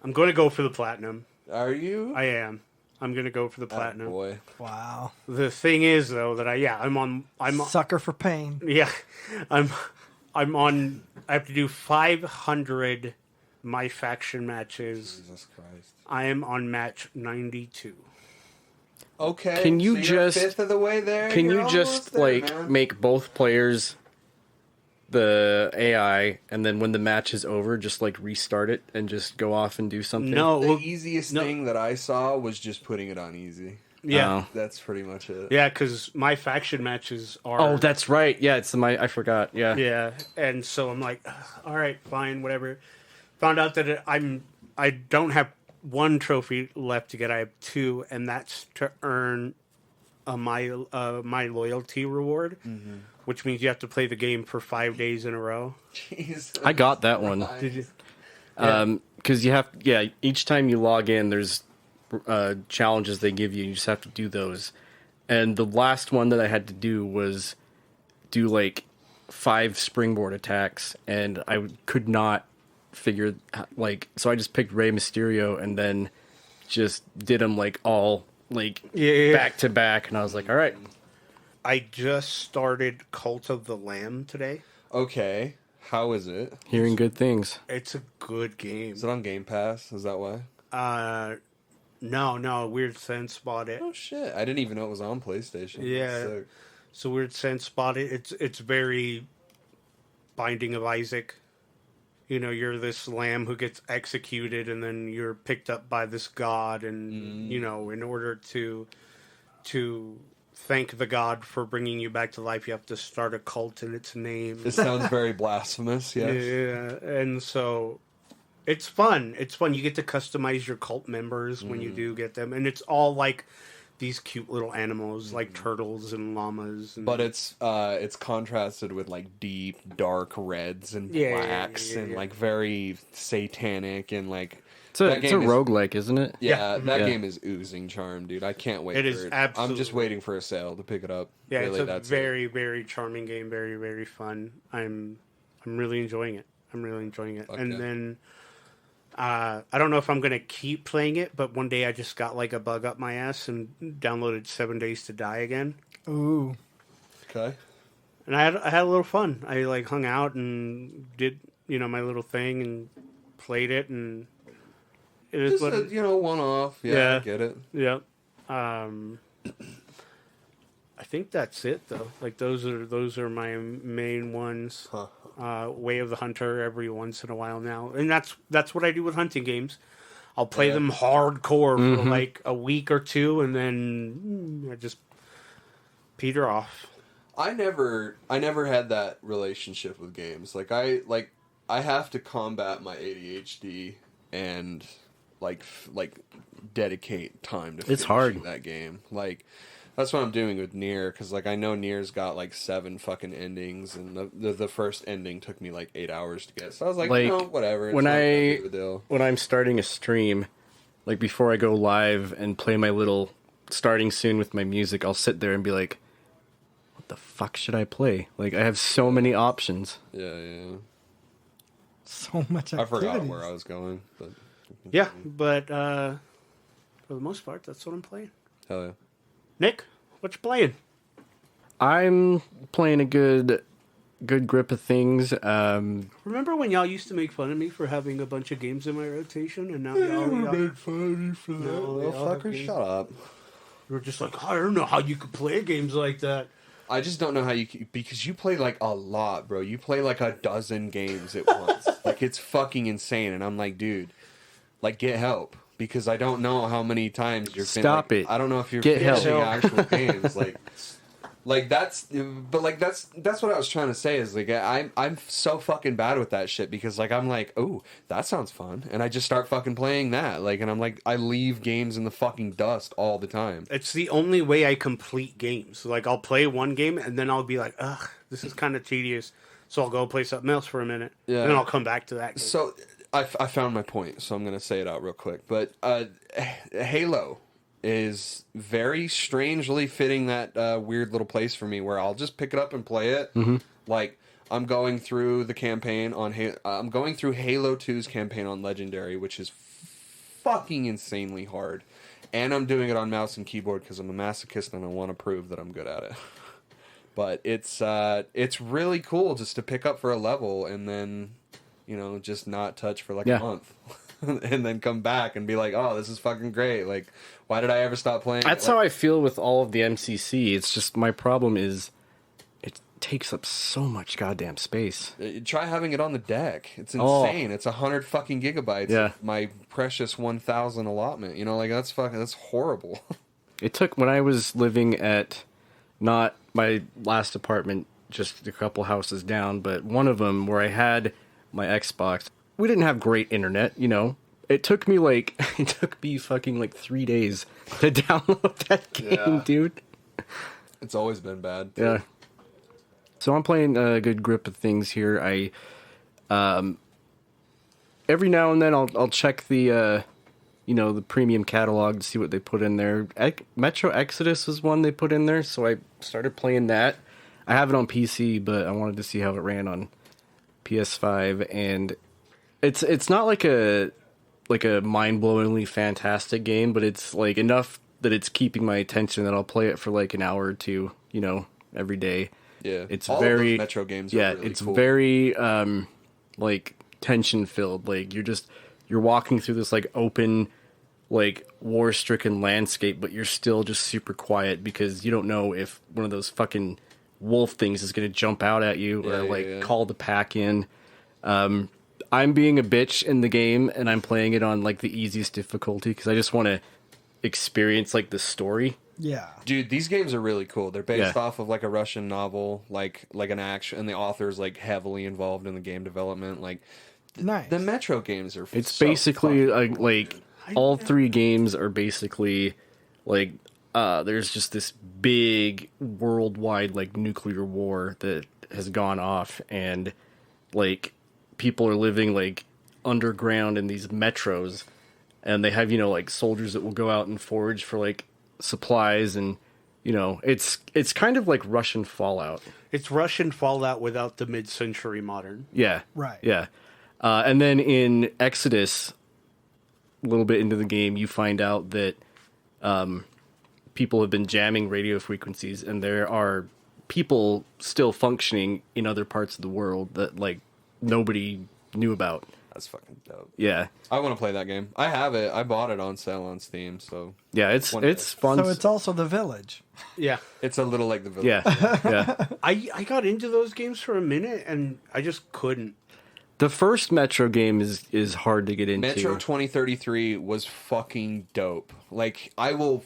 S2: I'm going to go for the platinum.
S3: now. Are you?
S2: I am. I'm going to go for the platinum.
S3: Boy.
S5: Wow.
S2: The thing is, though, that I'm
S5: Sucker for pain.
S2: Yeah, I'm on. I have to do 500 my faction matches.
S3: Jesus Christ.
S2: I am on match 92.
S3: Okay.
S4: Can you
S3: so you're a
S4: just-
S3: fifth of the way there?
S4: Can
S3: You're
S4: you just
S3: almost there, man.
S4: make both players the AI, and then when the match is over, just restart it and just go off and do something?
S2: No,
S3: The
S2: well,
S3: easiest
S2: no.
S3: thing that I saw was just putting it on easy.
S2: Yeah,
S4: Oh.
S3: That's pretty much it.
S2: yeah, because my faction matches are.
S4: Oh, that's right. Yeah, it's I forgot. Yeah.
S2: Yeah, and so I'm like, "Ugh, all right, fine, whatever. Found out that I don't have one trophy left to get. I have two, and that's to earn my loyalty reward, which means you have to play the game for 5 days in a row.
S3: Jesus.
S4: I got that one.
S2: Did you?
S4: Because you have, each time you log in, there's challenges they give you. You just have to do those. And the last one that I had to do was do 5 springboard attacks, and I could not figure so I just picked Rey Mysterio and then just did them all back to back, and I was like, all right.
S2: I just started Cult of the Lamb today.
S3: Okay. How is it?
S4: Hearing good things.
S2: It's a good game.
S3: Is it on Game Pass? Is that why?
S2: No, Weird Sense bought it.
S3: Oh shit! I didn't even know it was on PlayStation.
S2: Yeah.
S3: Sick.
S2: So Weird Sense bought it. It's very Binding of Isaac. You're this lamb who gets executed, and then you're picked up by this god, and in order to thank the god for bringing you back to life, you have to start a cult in its name.
S3: It sounds very blasphemous. Yes.
S2: Yeah, and so it's fun. It's fun. You get to customize your cult members when you do get them, and it's all these cute little animals like turtles and llamas. And...
S3: But it's contrasted with deep dark reds and
S2: Yeah,
S3: blacks
S2: yeah.
S3: and very satanic and
S4: It's a
S3: game is-
S4: roguelike, isn't it?
S3: yeah, that
S4: Yeah.
S3: game is oozing charm, dude. I can't wait.
S2: It
S3: for
S2: is
S3: it.
S2: absolutely-
S3: I'm just waiting for a sale to pick it up.
S2: Yeah,
S3: Really,
S2: it's a
S3: that's
S2: very, very charming game. Very, very fun. I'm really enjoying it. And
S3: yeah.
S2: then I don't know if I'm gonna keep playing it, but one day I just got a bug up my ass and downloaded 7 Days to Die again.
S5: Ooh.
S3: Okay.
S2: And I had a little fun. I hung out and did my little thing and played it, and it is
S3: Just
S2: what
S3: a one off. Yeah,
S2: Yeah.
S3: I get it.
S2: yeah. I think that's it though. Those are my main ones. Way of the Hunter every once in a while now, and that's what I do with hunting games. I'll play them hardcore for a week or two, and then I just peter off.
S3: I never had that relationship with games. I have to combat my ADHD and dedicate time to
S4: It's hard.
S3: finishing that game. That's what I'm doing with Nier, because I know Nier's got 7 fucking endings, and the first ending took me 8 hours to get. So I was like, whatever. It's
S4: when
S3: not that big of a deal.
S4: when I'm starting a stream, before I go live and play my little starting soon with my music, I'll sit there and be like, what the fuck should I play? I have so many options.
S3: Yeah.
S5: So much
S3: I
S5: activities.
S3: forgot where I was going, but
S2: Yeah, but for the most part, that's what I'm playing.
S3: hell yeah.
S2: Nick, what you playing?
S4: I'm playing a good grip of things.
S2: Remember when y'all used to make fun of me for having a bunch of games in my rotation, and now y'all
S3: Made fun of you for that.
S2: No, they
S3: Little
S2: all have
S3: fucker,
S2: games.
S3: shut up.
S2: you were just like, I don't know how you could play games like that.
S3: I just don't know how because you play a lot, bro. You play a dozen games at once. It's fucking insane. And I'm like, dude, get help. Because I don't know how many times you're
S4: Stop it.
S3: I don't know if you're
S4: Get help.
S3: finishing actual games. Like that's what I was trying to say is like I'm so fucking bad with that shit because like I'm like, oh, that sounds fun, and I just start fucking playing that, like, and I'm like, I leave games in the fucking dust all the time.
S2: It's the only way I complete games. Like, I'll play one game, and then I'll be like, ugh, this is kind of tedious. So I'll go play something else for a minute. Yeah. And then I'll come back to that game.
S3: So I found my point, so I'm going to say it out real quick. But Halo is very strangely fitting that weird little place for me where I'll just pick it up and play it.
S4: Mm-hmm.
S3: Like, I'm going through the campaign on I'm going through Halo 2's campaign on Legendary, which is fucking insanely hard. And I'm doing it on mouse and keyboard because I'm a masochist and I want to prove that I'm good at it. But it's really cool just to pick up for a level and then, you know, just not touch for like a month. And then come back and be like, oh, this is fucking great. Like, why did I ever stop playing?
S4: That's how I feel with all of the MCC. It's just my problem is it takes up so much goddamn space.
S3: Try having it on the deck. It's insane. It's 100 fucking gigabytes.
S4: Yeah.
S3: Of my precious 1,000 allotment. You know, like that's horrible.
S4: It took when I was living at not my last apartment, just a couple houses down, but one of them where I had my Xbox. We didn't have great internet, you know. It took me fucking like 3 days to download that game, dude.
S3: It's always been bad, too.
S4: Yeah. So I'm playing a good grip of things here. I every now and then I'll check the the premium catalog to see what they put in there. Metro Exodus was one they put in there, so I started playing that. I have it on PC, but I wanted to see how it ran on PS5, and it's not like a mind-blowingly fantastic game, but it's like enough that it's keeping my attention that I'll play it for like an hour or two, you know, every day.
S3: Yeah,
S4: it's
S3: all
S4: very
S3: of those Metro games. Are really
S4: it's
S3: cool.
S4: very like tension filled. Like you're walking through this like open, like war-stricken landscape, but you're still just super quiet because you don't know if one of those fucking wolf things is going to jump out at you or call the pack in. I'm being a bitch in the game, and I'm playing it on like the easiest difficulty because I just want to experience like the story.
S5: Yeah,
S3: dude, these games are really cool. They're based off of like a Russian novel, like an action, and the author's like heavily involved in the game development. Like,
S5: nice.
S3: The Metro games are.
S4: It's so basically like all three games are basically like there's just this big worldwide like nuclear war that has gone off, and like people are living like underground in these metros, and they have like soldiers that will go out and forage for like supplies, and it's kind of like Russian Fallout.
S2: It's Russian Fallout without the mid-century modern.
S4: Yeah,
S5: right.
S4: Yeah, and then in Exodus, a little bit into the game, you find out that people have been jamming radio frequencies, and there are people still functioning in other parts of the world that like nobody knew about.
S3: That's fucking dope.
S4: Yeah,
S3: I want to play that game. I have it. I bought it on sale on Steam. So
S4: yeah, it's fun.
S5: So it's also The Village.
S2: Yeah,
S3: it's a little like The Village.
S4: Yeah.
S2: I got into those games for a minute, and I just couldn't.
S4: The first Metro game is hard to get into.
S3: Metro 2033 was fucking dope. Like I will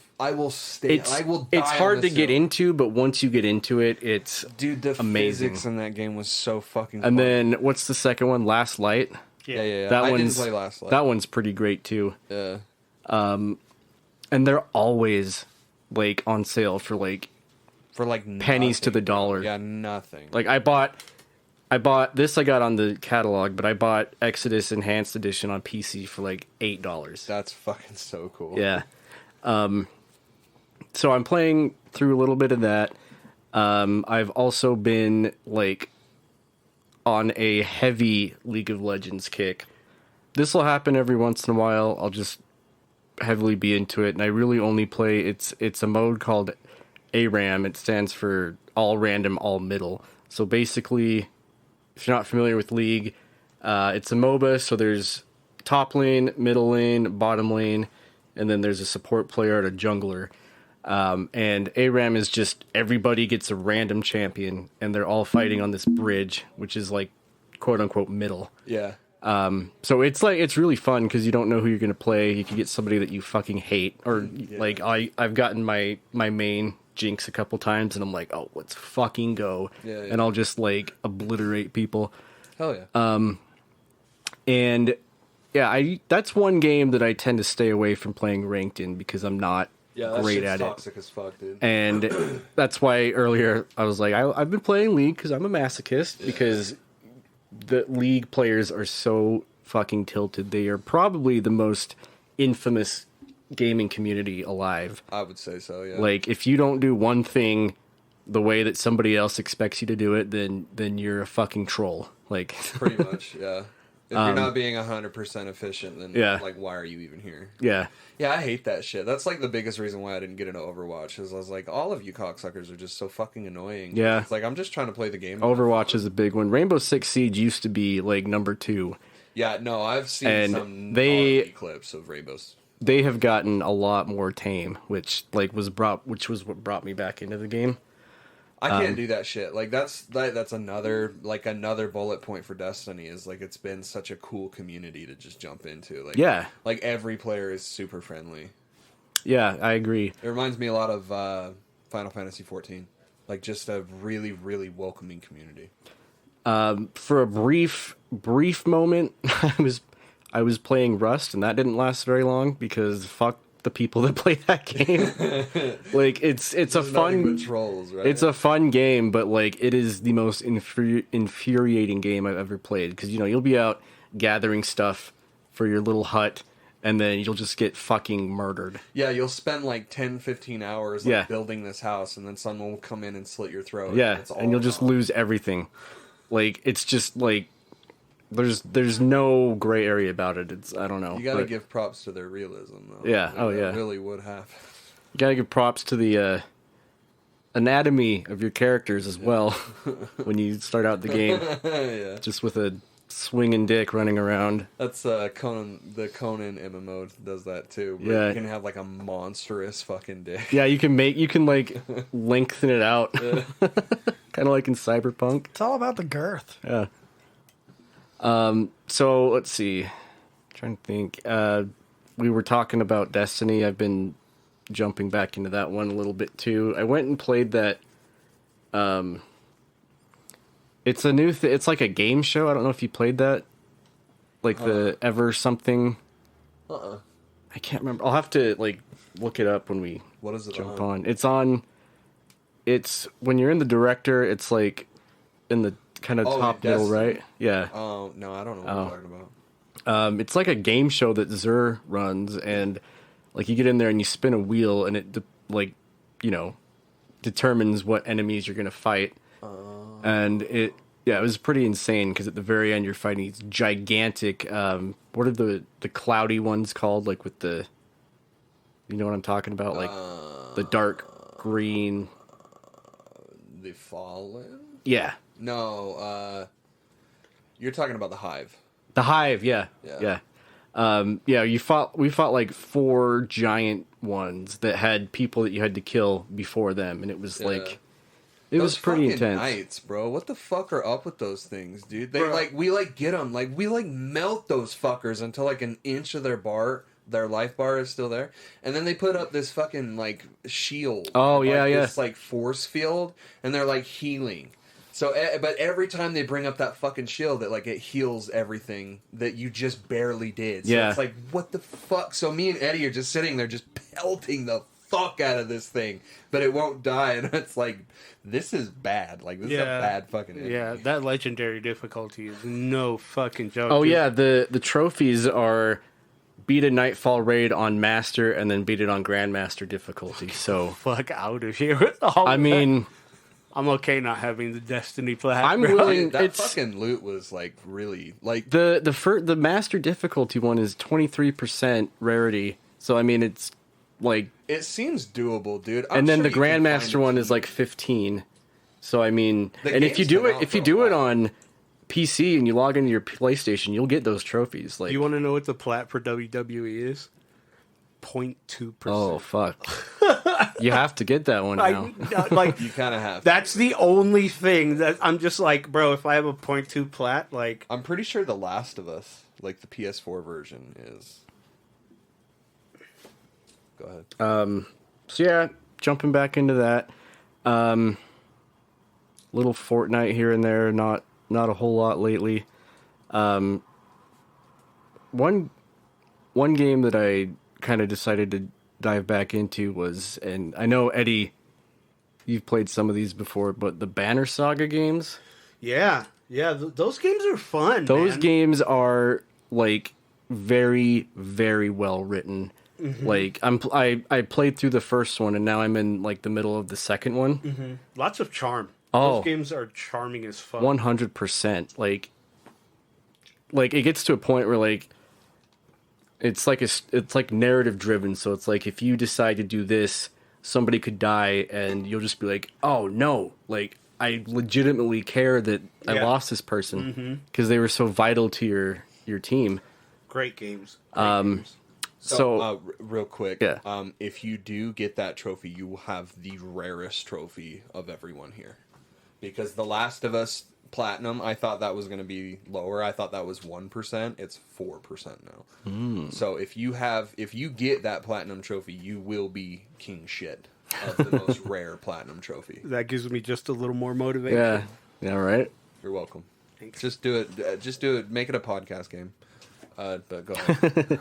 S3: stay. I will. Die
S4: it's hard to get
S3: hill.
S4: into, but once you get into it, it's
S3: the
S4: amazing.
S3: Physics in that game was so fucking.
S4: And
S3: fun.
S4: then what's the second one? Last Light.
S3: Yeah.
S4: That
S3: I
S4: one's
S3: didn't play Last Light.
S4: That one's pretty great too.
S3: Yeah.
S4: And they're always like on sale for like pennies to the dollar.
S3: Yeah, nothing.
S4: Like I bought this. I got on the catalog, but I bought Exodus Enhanced Edition on PC for like $8.
S3: That's fucking so cool.
S4: Yeah. So I'm playing through a little bit of that. I've also been like on a heavy League of Legends kick. This will happen every once in a while. I'll just heavily be into it, and I really only play it's a mode called ARAM. It stands for all random, all middle. So basically, if you're not familiar with League, it's a MOBA, so there's top lane, middle lane, bottom lane, and then there's a support player and a jungler. And ARAM is just everybody gets a random champion, and they're all fighting on this bridge, which is like quote unquote middle.
S3: Yeah.
S4: So it's really fun because you don't know who you're gonna play. You can get somebody that you fucking hate, or like I've gotten my main jinx a couple times, and I'm like, oh, let's fucking go.
S3: Yeah, yeah.
S4: And I'll just, like, obliterate people.
S3: Hell yeah.
S4: And, yeah, that's one game that I tend to stay away from playing ranked in because I'm not
S3: that
S4: great
S3: shit's
S4: at
S3: toxic as fuck, dude.
S4: it. And that's why earlier I was like, I've been playing League because I'm a masochist, because the League players are so fucking tilted. They are probably the most infamous gaming community alive.
S3: I would say so, yeah.
S4: Like, if you don't do one thing the way that somebody else expects you to do it, then you're a fucking troll. Like,
S3: pretty much, yeah. If you're not being 100% efficient, then like, why are you even here?
S4: Yeah.
S3: Yeah, I hate that shit. That's like the biggest reason why I didn't get into Overwatch, is I was like, all of you cocksuckers are just so fucking annoying.
S4: Yeah.
S3: It's like, I'm just trying to play the game.
S4: Overwatch is a big one. Rainbow Six Siege used to be like number 2.
S3: Yeah, no, I've seen
S4: And
S3: some
S4: they-
S3: clips of Rainbows.
S4: They have gotten a lot more tame, which was what brought me back into the game.
S3: I can't do that shit. Like, that's another bullet point for Destiny, is like, it's been such a cool community to just jump into. Like,
S4: Yeah.
S3: like every player is super friendly.
S4: Yeah, I agree.
S3: It reminds me a lot of Final Fantasy XIV. Like, just a really, really welcoming community.
S4: For a brief moment, I was playing Rust, and that didn't last very long because fuck the people that play that game. Like, it's a fun
S3: trolls, right?
S4: It's a fun game, but like, it is the most infuriating game I've ever played, because you'll be out gathering stuff for your little hut, and then you'll just get fucking murdered.
S3: Yeah, you'll spend like 10, 15 hours building this house, and then someone will come in and slit your throat.
S4: Yeah, and you'll just lose everything. Like, it's just like, there's no gray area about it. It's, I don't know.
S3: You gotta give props to their realism, though.
S4: Yeah,
S3: They really would have.
S4: You gotta give props to the anatomy of your characters as well when you start out the game.
S3: Yeah.
S4: Just with a swinging dick running around.
S3: That's Conan. The Conan MMO does that too. But
S4: Yeah.
S3: you can have like a monstrous fucking dick.
S4: Yeah, you can like lengthen it out, kind of like in Cyberpunk.
S5: It's all about the girth.
S4: Yeah. So let's see. Trying to think. We were talking about Destiny. I've been jumping back into that one a little bit too. I went and played that. It's a new it's like a game show. I don't know if you played that. Like the Ever something. I can't remember. I'll have to like look it up when we
S3: What is it
S4: jump
S3: on?
S4: on. It's when you're in the director, it's like in the kind of top middle,
S3: Destiny.
S4: right? Yeah.
S3: Oh no, I don't know what you're talking about.
S4: It's like a game show that Xur runs, and like you get in there and you spin a wheel, and it determines what enemies you're gonna fight. And it was pretty insane, because at the very end you're fighting these gigantic. What are the cloudy ones called? Like with the, you know what I'm talking about? Like the dark green.
S3: The Fallen?
S4: Yeah.
S3: No, you're talking about the Hive.
S4: The Hive, yeah. We fought like 4 giant ones that had people that you had to kill before them, and it was like, it was pretty intense.
S3: Knights, bro. What the fuck are up with those things, dude? They we get them, we melt those fuckers until like an inch of their life bar is still there, and then they put up this fucking like shield.
S4: Oh yeah,
S3: this like force field, and they're like healing. So, but every time they bring up that fucking shield, it heals everything that you just barely did. So it's like, what the fuck? So me and Eddie are just sitting there just pelting the fuck out of this thing, but it won't die, and it's like, this is bad. Like, this is a bad fucking enemy.
S2: Yeah, that legendary difficulty is no fucking joke.
S4: Oh yeah, the trophies are beat a Nightfall raid on Master, and then beat it on Grandmaster difficulty. So
S2: fuck out of here with all
S4: I mean,
S2: I'm okay not having the Destiny plat.
S4: I'm willing.
S3: That fucking loot was like really like
S4: the Master difficulty one is 23% rarity. So I mean, it's like,
S3: it seems doable, dude.
S4: And then the Grandmaster one is like 15. So I mean, and if you do it on PC and you log into your PlayStation, you'll get those trophies. Like,
S2: you want to know what the plat for WWE is? 0.2%.
S4: Oh fuck! You have to get that one now.
S2: Like,
S3: you kind of have.
S2: That's the only thing that I'm just like, bro. If I have a 0.2 plat, like,
S3: I'm pretty sure The Last of Us, like the PS4 version, is. Go ahead.
S4: So yeah, jumping back into that. Little Fortnite here and there, not a whole lot lately. One game that I kind of decided to dive back into was, and I know Eddie, you've played some of these before, but the Banner Saga games.
S2: Yeah, those games are fun.
S4: Those
S2: man.
S4: games are like very, very well written.
S2: Mm-hmm.
S4: Like I played through the first one, and now I'm in like the middle of the second one.
S2: Mm-hmm. Lots of charm.
S4: Oh.
S2: Those games are charming as fuck.
S4: 100%. Like it gets to a point where like it's like narrative driven. So it's like if you decide to do this, somebody could die, and you'll just be like, oh no, like I legitimately care that I lost this person because they were so vital to your team.
S2: Great games.
S4: So
S3: real quick,
S4: yeah.
S3: If you do get that trophy, you will have the rarest trophy of everyone here, because The Last of Us Platinum, I thought that was going to be lower. I thought that was 1%. It's 4% now. So if you get that platinum trophy, you will be king shit of the most rare platinum trophy.
S2: That gives me just a little more motivation.
S4: Yeah, right.
S3: You're welcome.
S2: Thanks.
S3: Just do it. Just do it. Make it a podcast game. But go ahead.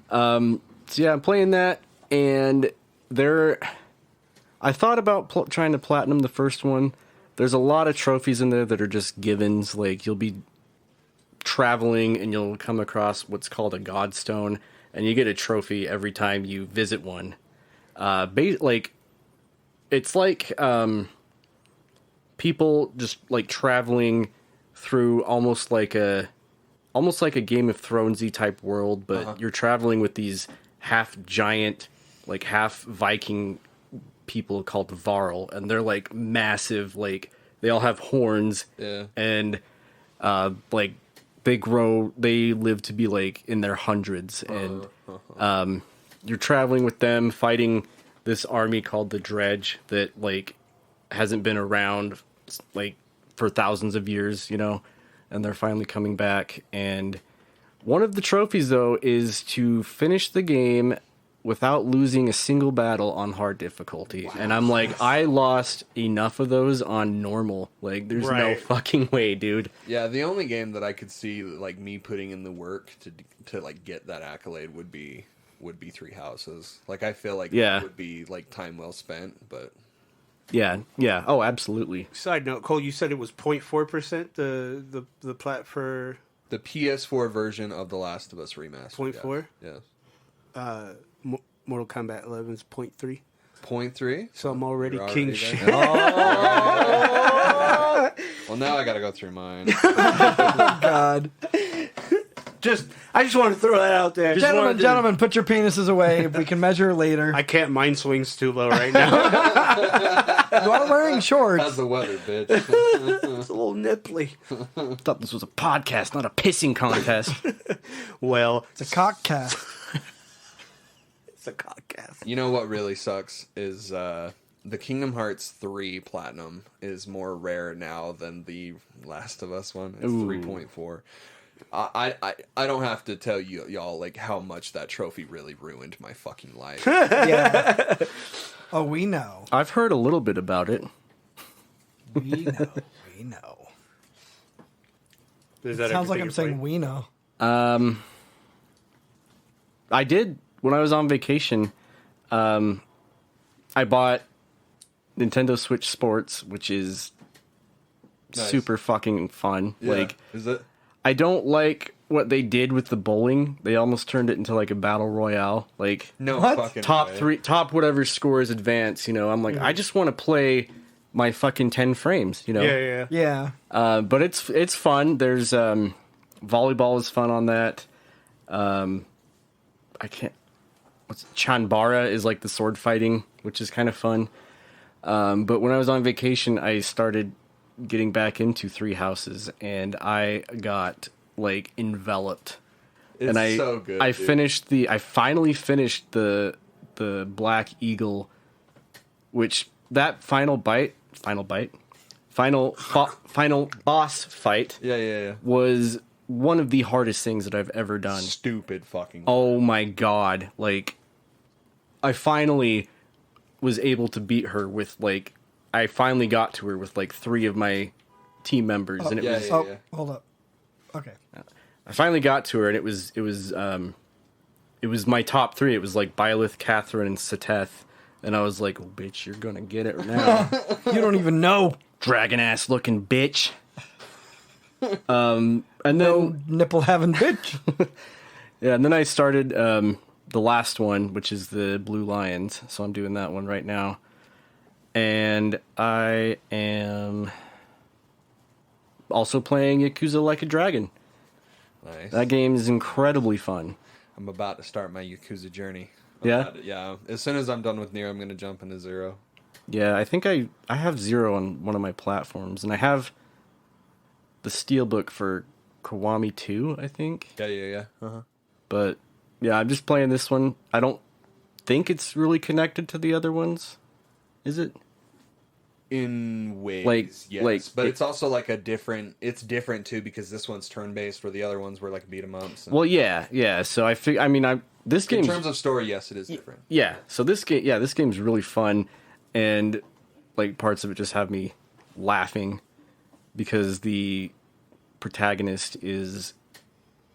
S4: So yeah, I'm playing that, and I thought about trying to platinum the first one. There's a lot of trophies in there that are just givens. Like, you'll be traveling and you'll come across what's called a godstone, and you get a trophy every time you visit one. It's like people just like traveling through almost like a Game of Thronesy type world, but you're traveling with these half giant, like half Viking people called Varl, and they're like massive, like they all have horns, and like they live to be like in their hundreds, and you're traveling with them, fighting this army called the Dredge that like hasn't been around like for thousands of years, you know, and they're finally coming back. And one of the trophies though is to finish the game without losing a single battle on hard difficulty. Wow. And I'm like, I lost enough of those on normal. Like, there's no fucking way, dude.
S3: Yeah, the only game that I could see like me putting in the work to like get that accolade would be Three Houses. Like, I feel like that would be like time well spent, but
S4: yeah. Oh, absolutely.
S2: Side note, Cole, you said it was 0.4% the plat for
S3: the PS4 version of The Last of Us Remastered.
S2: 0.4?
S3: Yes.
S2: Mortal Kombat 11's 0.3.
S3: 0.3?
S2: So I'm already king shit.
S3: Well, now I gotta go through mine.
S5: Oh, God.
S2: I just want to throw that out there.
S5: Gentlemen, put your penises away. We can measure later.
S2: I can't mind swings too low right now.
S5: You are wearing shorts.
S3: How's the weather, bitch?
S2: It's a little nipply.
S4: I thought this was a podcast, not a pissing contest.
S2: Well,
S5: It's a cock cast.
S2: it's a cockcast.
S3: You know what really sucks is the Kingdom Hearts 3 Platinum is more rare now than the Last of Us one. It's 3.4. I don't have to tell y'all like how much that trophy really ruined my fucking life.
S5: Yeah. Oh, we know.
S4: I've heard a little bit about it.
S5: We know.
S2: Is that
S5: Sounds like
S2: everything
S5: I'm
S2: you're
S5: saying
S2: playing?
S5: we know.
S4: I did when I was on vacation. I bought Nintendo Switch Sports, which is super fucking fun.
S3: Yeah.
S4: Like,
S3: is it?
S4: I don't like what they did with the bowling. They almost turned it into like a battle royale. Like,
S3: No
S5: What?
S3: fucking
S4: top
S3: way.
S4: three, top whatever scores advance. You know, I'm like, I just want to play my fucking 10 frames. You know,
S2: Yeah.
S5: Yeah.
S4: But it's fun. There's volleyball is fun on that. Chanbara is like the sword fighting, which is kind of fun. But when I was on vacation, I started getting back into Three Houses, and I got like enveloped.
S3: It's
S4: and
S3: so good.
S4: I
S3: dude.
S4: finally finished the Black Eagle, which that final boss fight
S3: Yeah.
S4: was one of the hardest things that I've ever done.
S3: Stupid fucking.
S4: Oh my god. Like, I finally was able to beat her with like, I finally got to her with like 3 of my team members, and it was.
S5: Hold up. Okay.
S4: I finally got to her, and it was my top 3. It was like Byleth, Catherine, and Seteth, and I was like, "Oh, bitch, you're gonna get it now."
S5: You don't even know.
S4: Dragon ass looking bitch. And then
S5: No nipple having bitch.
S4: yeah, and then I started the last one, which is the Blue Lions. So I'm doing that one right now, and I am also playing Yakuza Like a Dragon.
S3: Nice.
S4: That game is incredibly fun.
S3: I'm about to start my Yakuza journey.
S4: Yeah?
S3: Yeah. As soon as I'm done with Nier, I'm going to jump into 0.
S4: Yeah, I think I have 0 on one of my platforms, and I have the Steelbook for Kiwami 2, I think.
S3: Yeah. Uh-huh.
S4: But yeah, I'm just playing this one. I don't think it's really connected to the other ones. Is it?
S3: In ways,
S4: Like-
S3: yes.
S4: like
S3: but
S4: it-
S3: it's also like it's different too, because this one's turn-based where the other ones were like beat-em-ups.
S4: Well, yeah. So this game
S3: in terms of story, yes, it is different.
S4: Yeah. So this game's really fun, and like parts of it just have me laughing because the protagonist is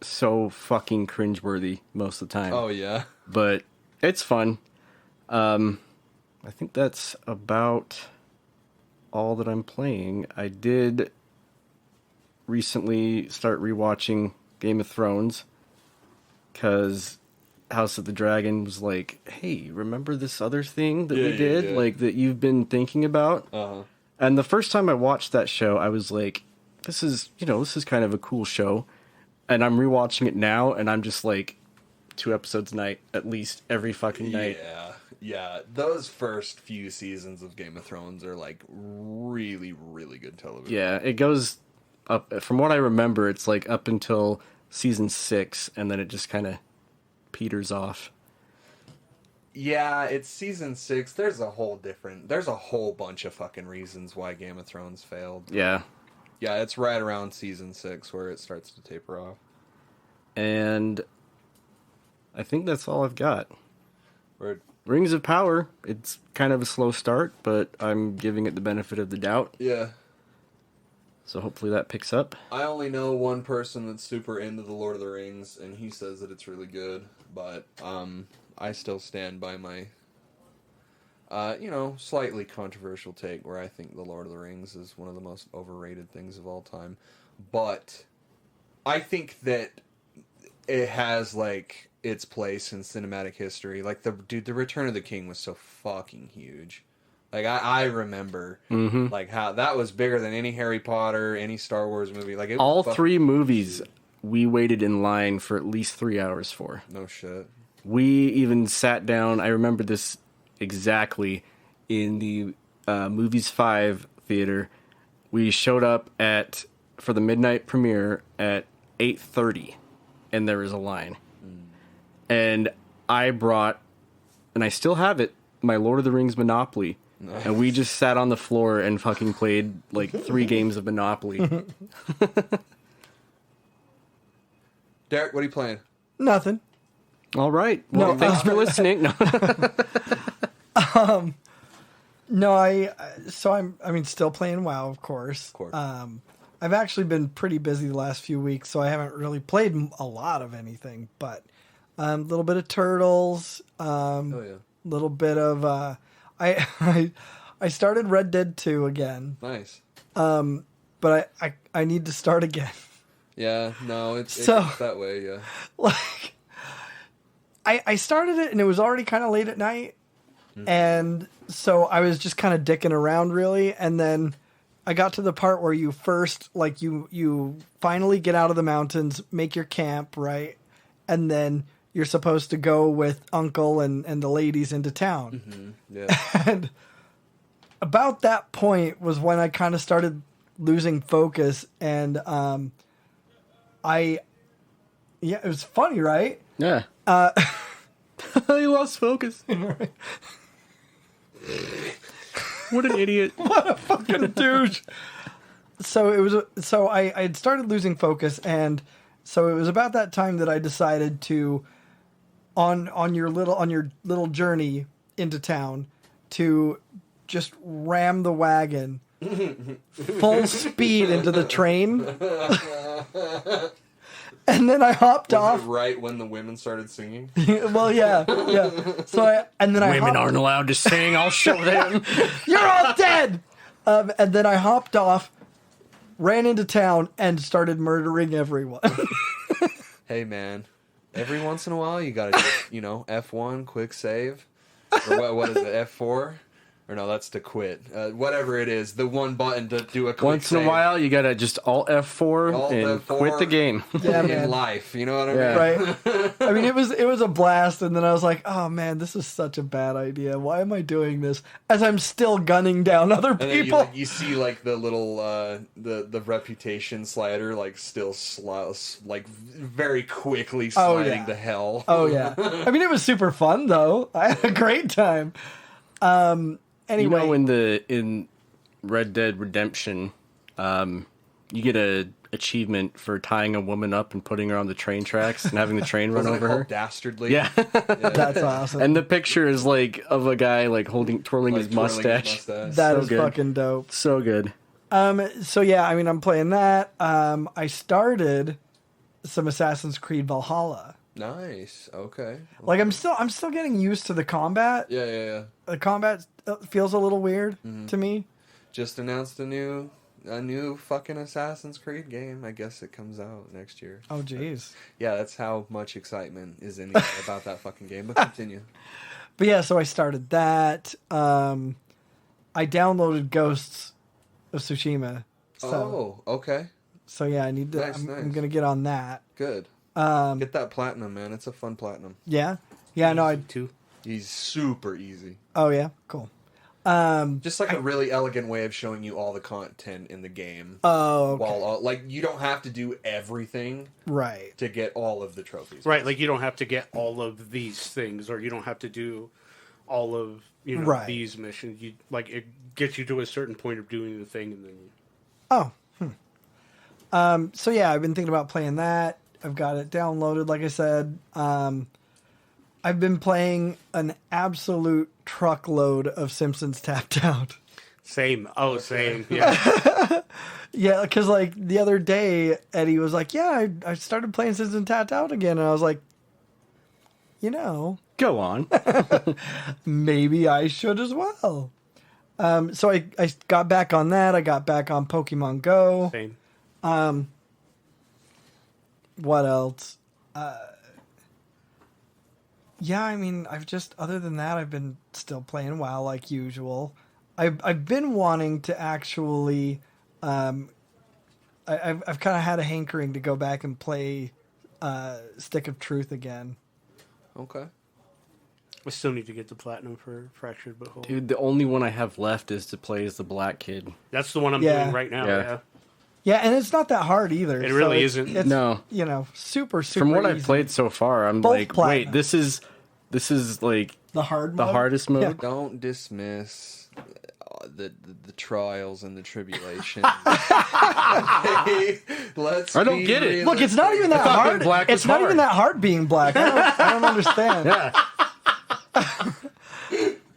S4: so fucking cringeworthy most of the time.
S3: Oh yeah.
S4: But it's fun. I think that's about all that I'm playing. I did recently start rewatching Game of Thrones because House of the Dragon was like, hey, remember this other thing that we did?
S3: Yeah.
S4: Like, that you've been thinking about?
S3: Uh-huh.
S4: And the first time I watched that show, I was like, this is kind of a cool show. And I'm rewatching it now, and I'm just like, 2 episodes a night, at least every fucking night.
S3: Yeah. Those first few seasons of Game of Thrones are like really, really good television.
S4: Yeah, it goes up, from what I remember, it's like up until season 6, and then it just kind of peters off.
S3: Yeah, it's season 6. There's a whole bunch of fucking reasons why Game of Thrones failed.
S4: Yeah.
S3: Yeah, it's right around season 6 where it starts to taper off.
S4: And I think that's all I've got.
S3: Word.
S4: Rings of Power, it's kind of a slow start, but I'm giving it the benefit of the doubt.
S3: Yeah.
S4: So hopefully that picks up.
S3: I only know one person that's super into the Lord of the Rings, and he says that it's really good, but I still stand by my slightly controversial take where I think the Lord of the Rings is one of the most overrated things of all time. But I think that it has like its place in cinematic history. Like the Return of the King was so fucking huge. Like I remember like how that was bigger than any Harry Potter, any Star Wars movie. Like it was
S4: All
S3: fucking
S4: 3 movies we waited in line for at least 3 hours for.
S3: No shit.
S4: We even sat down, I remember this exactly, in the Movies 5 theater. We showed up for the midnight premiere at 8:30, and there was a line. And I brought, and I still have it, my Lord of the Rings Monopoly. Nice. And we just sat on the floor and fucking played like 3 games of Monopoly.
S3: Derek, what are you playing?
S5: Nothing.
S4: All right. Well, thanks for listening. No.
S5: No, I'm still playing WoW, of course. I've actually been pretty busy the last few weeks, so I haven't really played a lot of anything, but a little bit of Turtles, little bit of I started Red Dead 2 again.
S3: Nice.
S5: But I need to start again.
S3: Yeah, no, it's that way, yeah.
S5: Like I started it and it was already kind of late at night. And so I was just kind of dicking around really, and then I got to the part where you first like you finally get out of the mountains, make your camp, right? And then you're supposed to go with Uncle and the ladies into town.
S3: Mm-hmm. Yeah.
S5: And about that point was when I kind of started losing focus, and it was funny, right?
S4: Yeah. You lost focus. What an idiot.
S5: What a fucking douche. So I had started losing focus, and so it was about that time that I decided to on your little journey into town, to just ram the wagon full speed into the train. And then I hopped off.
S3: Was it right when the women started singing?
S5: Well, yeah. So
S4: Women aren't allowed to sing. I'll show them.
S5: You're all dead. And then I hopped off, ran into town, and started murdering everyone.
S3: Hey, man. Every once in a while, you gotta, F1, quick save. Or what is it, F4? Or no, that's to quit. Whatever it is, the one button to do a quick
S4: Once in
S3: save.
S4: a while, you gotta just Alt F4 and quit the game.
S5: Yeah,
S3: in
S5: man.
S3: life, you know what I mean?
S4: Yeah.
S5: Right? I mean, it was a blast, and then I was like, oh man, this is such a bad idea. Why am I doing this? As I'm still gunning down other
S3: And then
S5: people.
S3: you see like the little the reputation slider like still like very quickly sliding to hell.
S5: Oh yeah. I mean, it was super fun though. I had a great time. Anyway,
S4: You know, in Red Dead Redemption, you get a achievement for tying a woman up and putting her on the train tracks and having the train run
S3: Wasn't it
S4: over
S3: called
S4: her.
S3: Dastardly.
S4: Yeah.
S5: that's awesome.
S4: And the picture is like of a guy like twirling his mustache.
S5: That is
S4: good.
S5: fucking dope.
S4: So good.
S5: So yeah, I mean, I'm playing that. I started some Assassin's Creed Valhalla.
S3: Nice. Okay.
S5: Like I'm still getting used to the combat.
S3: Yeah.
S5: The combat feels a little weird to me.
S3: Just announced a new fucking Assassin's Creed game. I guess it comes out next year.
S5: Oh jeez.
S3: Yeah, that's how much excitement is in about that fucking game. But continue.
S5: But yeah, so I started that. I downloaded Ghosts of Tsushima. So,
S3: okay.
S5: So yeah, I need to.
S3: Nice,
S5: I'm gonna get on that.
S3: Good. Get that platinum, man. It's a fun platinum.
S5: Yeah. Yeah. No.
S3: He's super easy.
S5: Oh yeah. Cool.
S3: Just like a really elegant way of showing you all the content in the game.
S5: Oh. Okay.
S3: While like you don't have to do everything
S5: Right.
S3: to get all of the trophies.
S2: Right, like you don't have to get all of these things, or you don't have to do all of
S5: Right.
S2: these missions. You like it gets you to a certain point of doing the thing, and then
S5: So yeah, I've been thinking about playing that. I've got it downloaded, like I said. I've been playing an absolute truckload of Simpsons Tapped Out.
S2: same. Oh, same. Yeah.
S5: Yeah, because like the other day, Eddie was like, "Yeah, I started playing Simpsons Tapped Out again," and I was like,
S4: Go on.
S5: maybe I should as well. So I got back on that. I got back on Pokemon Go.
S2: Same.
S5: What else? Yeah, I mean, other than that, I've been still playing WoW like usual. I've been wanting to actually, I've kind of had a hankering to go back and play Stick of Truth again.
S3: Okay.
S2: I still need to get the platinum for Fractured But Whole.
S4: Dude, the only one I have left is to play as the black kid.
S2: That's the one I'm
S5: Yeah.
S2: doing right now.
S4: Yeah.
S2: Yeah.
S5: Yeah, and it's not that hard either.
S2: It really
S5: it's-
S2: isn't.
S5: It's,
S4: No.
S5: super
S4: From what
S5: easy.
S4: I've played so far, I'm
S5: Both
S4: like,
S5: platinum.
S4: wait, this is like
S5: The hard
S4: the
S5: mode?
S4: hardest mode.
S5: Yeah.
S3: Don't dismiss the trials and the tribulations. Let's.
S4: I don't
S3: be
S4: get it.
S3: realistic.
S5: Look, it's not even that
S4: thought
S5: hard.
S4: black was
S5: It's not
S4: hard.
S5: even that hard being black. I don't understand.
S4: Yeah.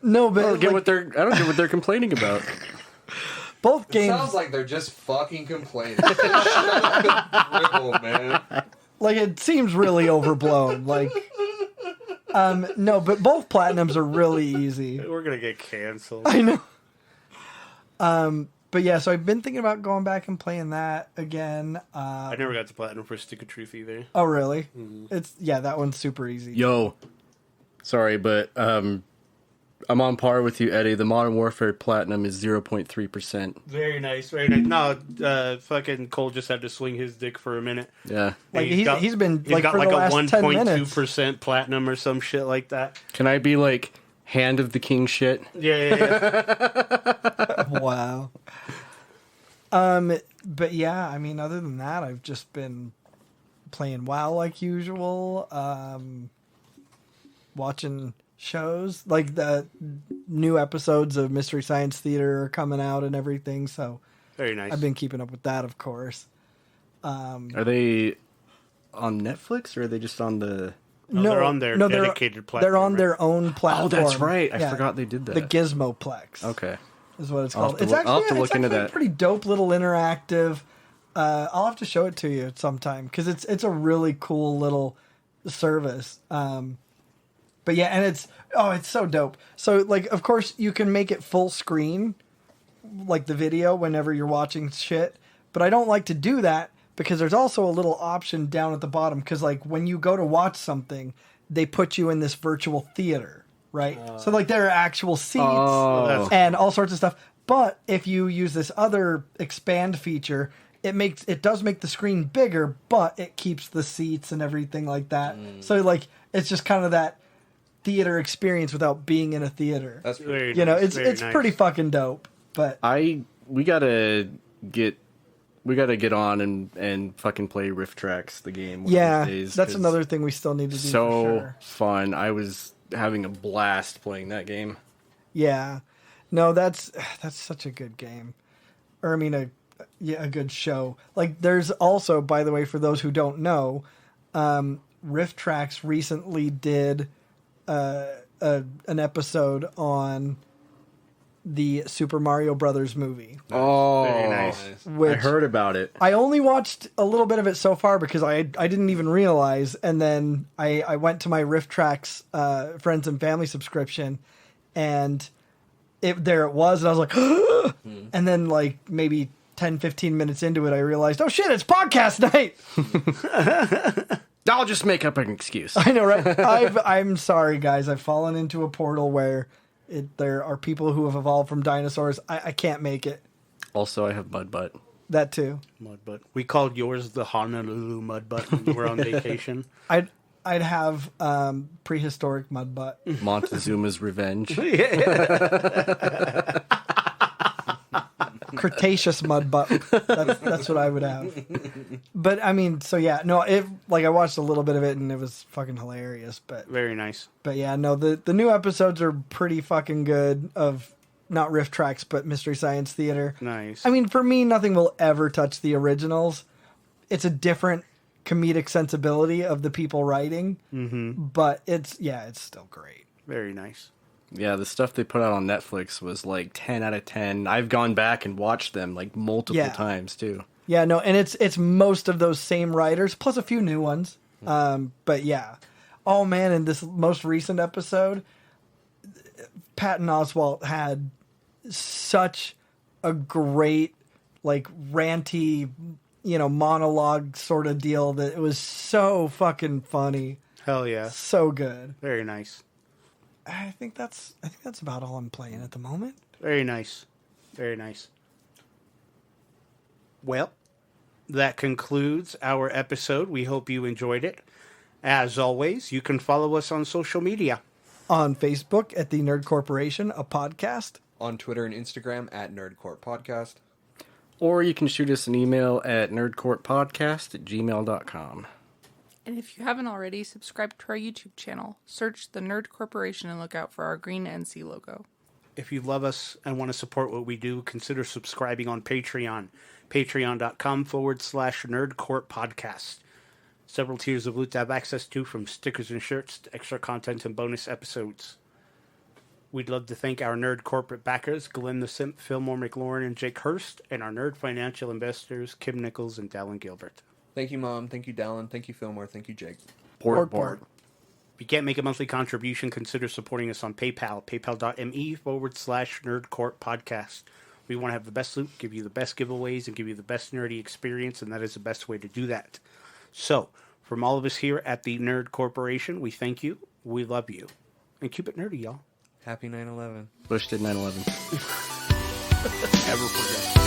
S5: No,
S4: I
S5: but
S4: don't get
S5: like,
S4: what they're complaining about.
S5: both
S3: It
S5: games,
S3: sounds like they're just fucking complaining. Shut up and dribble, man.
S5: like it seems really overblown. Like, no, but both platinums are really easy.
S2: We're gonna get canceled.
S5: I know. But yeah, so I've been thinking about going back and playing that again.
S2: I never got the platinum for Stick of Truth either.
S5: Oh, really? That one's super easy.
S4: Yo, sorry, but I'm on par with you, Eddie. The Modern Warfare Platinum is 0.3%.
S2: Very nice, very nice. No, fucking Cole just had to swing his dick for a minute.
S4: Yeah.
S5: Like
S2: And
S5: he's been like
S2: got
S5: for
S2: like
S5: the
S2: a
S5: last 10 minutes.
S2: 1.2% platinum or some shit like that.
S4: Can I be like hand of the king shit?
S2: Yeah.
S5: Wow. But yeah, I mean, other than that, I've just been playing WoW like usual. Watching shows like the new episodes of Mystery Science Theater are coming out and everything. So
S2: Very nice.
S5: I've been keeping up with that, of course.
S4: Are they on Netflix or are they just on the
S2: No, they're on their dedicated platform.
S5: They're on
S2: right?
S5: their own platform.
S4: Oh, that's right. I forgot they did that.
S5: The Gizmoplex.
S4: Okay.
S5: Is what it's
S4: I'll
S5: called.
S4: have to I'll have to look into
S5: actually
S4: that.
S5: a pretty dope little interactive. I'll have to show it to you sometime because it's a really cool little service. But yeah, and it's so dope. So like, of course, you can make it full screen, like the video whenever you're watching shit. But I don't like to do that because there's also a little option down at the bottom. Because like when you go to watch something, they put you in this virtual theater, right? So like there are actual seats and all sorts of stuff. But if you use this other expand feature, it does make the screen bigger, but it keeps the seats and everything like that. So like it's just kind of that theater experience without being in a theater.
S3: That's
S2: Very
S5: you know,
S2: nice,
S5: it's
S2: nice.
S5: pretty fucking dope. But
S4: we gotta get on and fucking play Rift Tracks, the game. One
S5: yeah,
S4: of these days,
S5: that's
S4: 'cause
S5: another thing we still need to do.
S4: so
S5: for sure.
S4: fun. I was having a blast playing that game.
S5: Yeah, no, that's such a good game, or I mean a good show. Like there's also, by the way, for those who don't know, Rift Tracks recently did an episode on the Super Mario Brothers movie.
S4: Oh,
S2: Very nice.
S5: Which
S4: I heard about it.
S5: I only watched a little bit of it so far because I didn't even realize, and then I went to my Rift Tracks friends and family subscription, and there it was, and I was like, and then like maybe 10-15 minutes into it, I realized, oh shit, it's podcast night.
S4: I'll just make up an excuse.
S5: I know, right? I'm sorry, guys. I've fallen into a portal where there are people who have evolved from dinosaurs. I can't make it.
S4: Also, I have mud butt.
S5: That too.
S2: Mud butt. We called yours the Honolulu mud butt when we were on vacation.
S5: I'd have prehistoric mud butt.
S4: Montezuma's Revenge.
S5: Cretaceous mud butt. That's what I would have. But I mean, so yeah, no, I watched a little bit of it and it was fucking hilarious. But
S2: Very nice.
S5: yeah, no, the new episodes are pretty fucking good. Of not Rift Tracks, but Mystery Science Theater.
S2: Nice.
S5: I mean, for me, nothing will ever touch the originals. It's a different comedic sensibility of the people writing, but it's still great.
S2: Very nice.
S4: Yeah, the stuff they put out on Netflix was like 10 out of 10. I've gone back and watched them like multiple times too.
S5: Yeah, no, and it's most of those same writers plus a few new ones. But yeah, oh man, in this most recent episode, Patton Oswalt had such a great like ranty, monologue sort of deal that it was so fucking funny.
S2: Hell yeah.
S5: So good.
S2: Very nice.
S5: I think that's about all I'm playing at the moment.
S2: Very nice. Very nice. Well, that concludes our episode. We hope you enjoyed it. As always, you can follow us on social media.
S5: On Facebook at the Nerd Corporation, a podcast.
S3: On Twitter and Instagram at Nerdcourt Podcast.
S4: Or you can shoot us an email at nerdcourtpodcast@gmail.com.
S6: And if you haven't already, subscribe to our YouTube channel. Search the Nerd Corporation and look out for our green NC logo.
S2: If you love us and want to support what we do, consider subscribing on Patreon. Patreon.com/nerdcourtpodcast. Several tiers of loot to have access to, from stickers and shirts to extra content and bonus episodes. We'd love to thank our nerd corporate backers, Glenn the Simp, Fillmore McLaurin, and Jake Hurst, and our nerd financial investors, Kim Nichols and Dallin Gilbert.
S3: Thank you, Mom. Thank you, Dallin. Thank you, Fillmore. Thank you, Jake.
S5: Port.
S2: If you can't make a monthly contribution, consider supporting us on PayPal, paypal.me/nerdcourtpodcast. We want to have the best loot, give you the best giveaways, and give you the best nerdy experience, and that is the best way to do that. So, from all of us here at the Nerd Corporation, we thank you, we love you, and keep it nerdy, y'all.
S3: Happy 9/11.
S4: Bush did 9/11.
S2: Ever forget.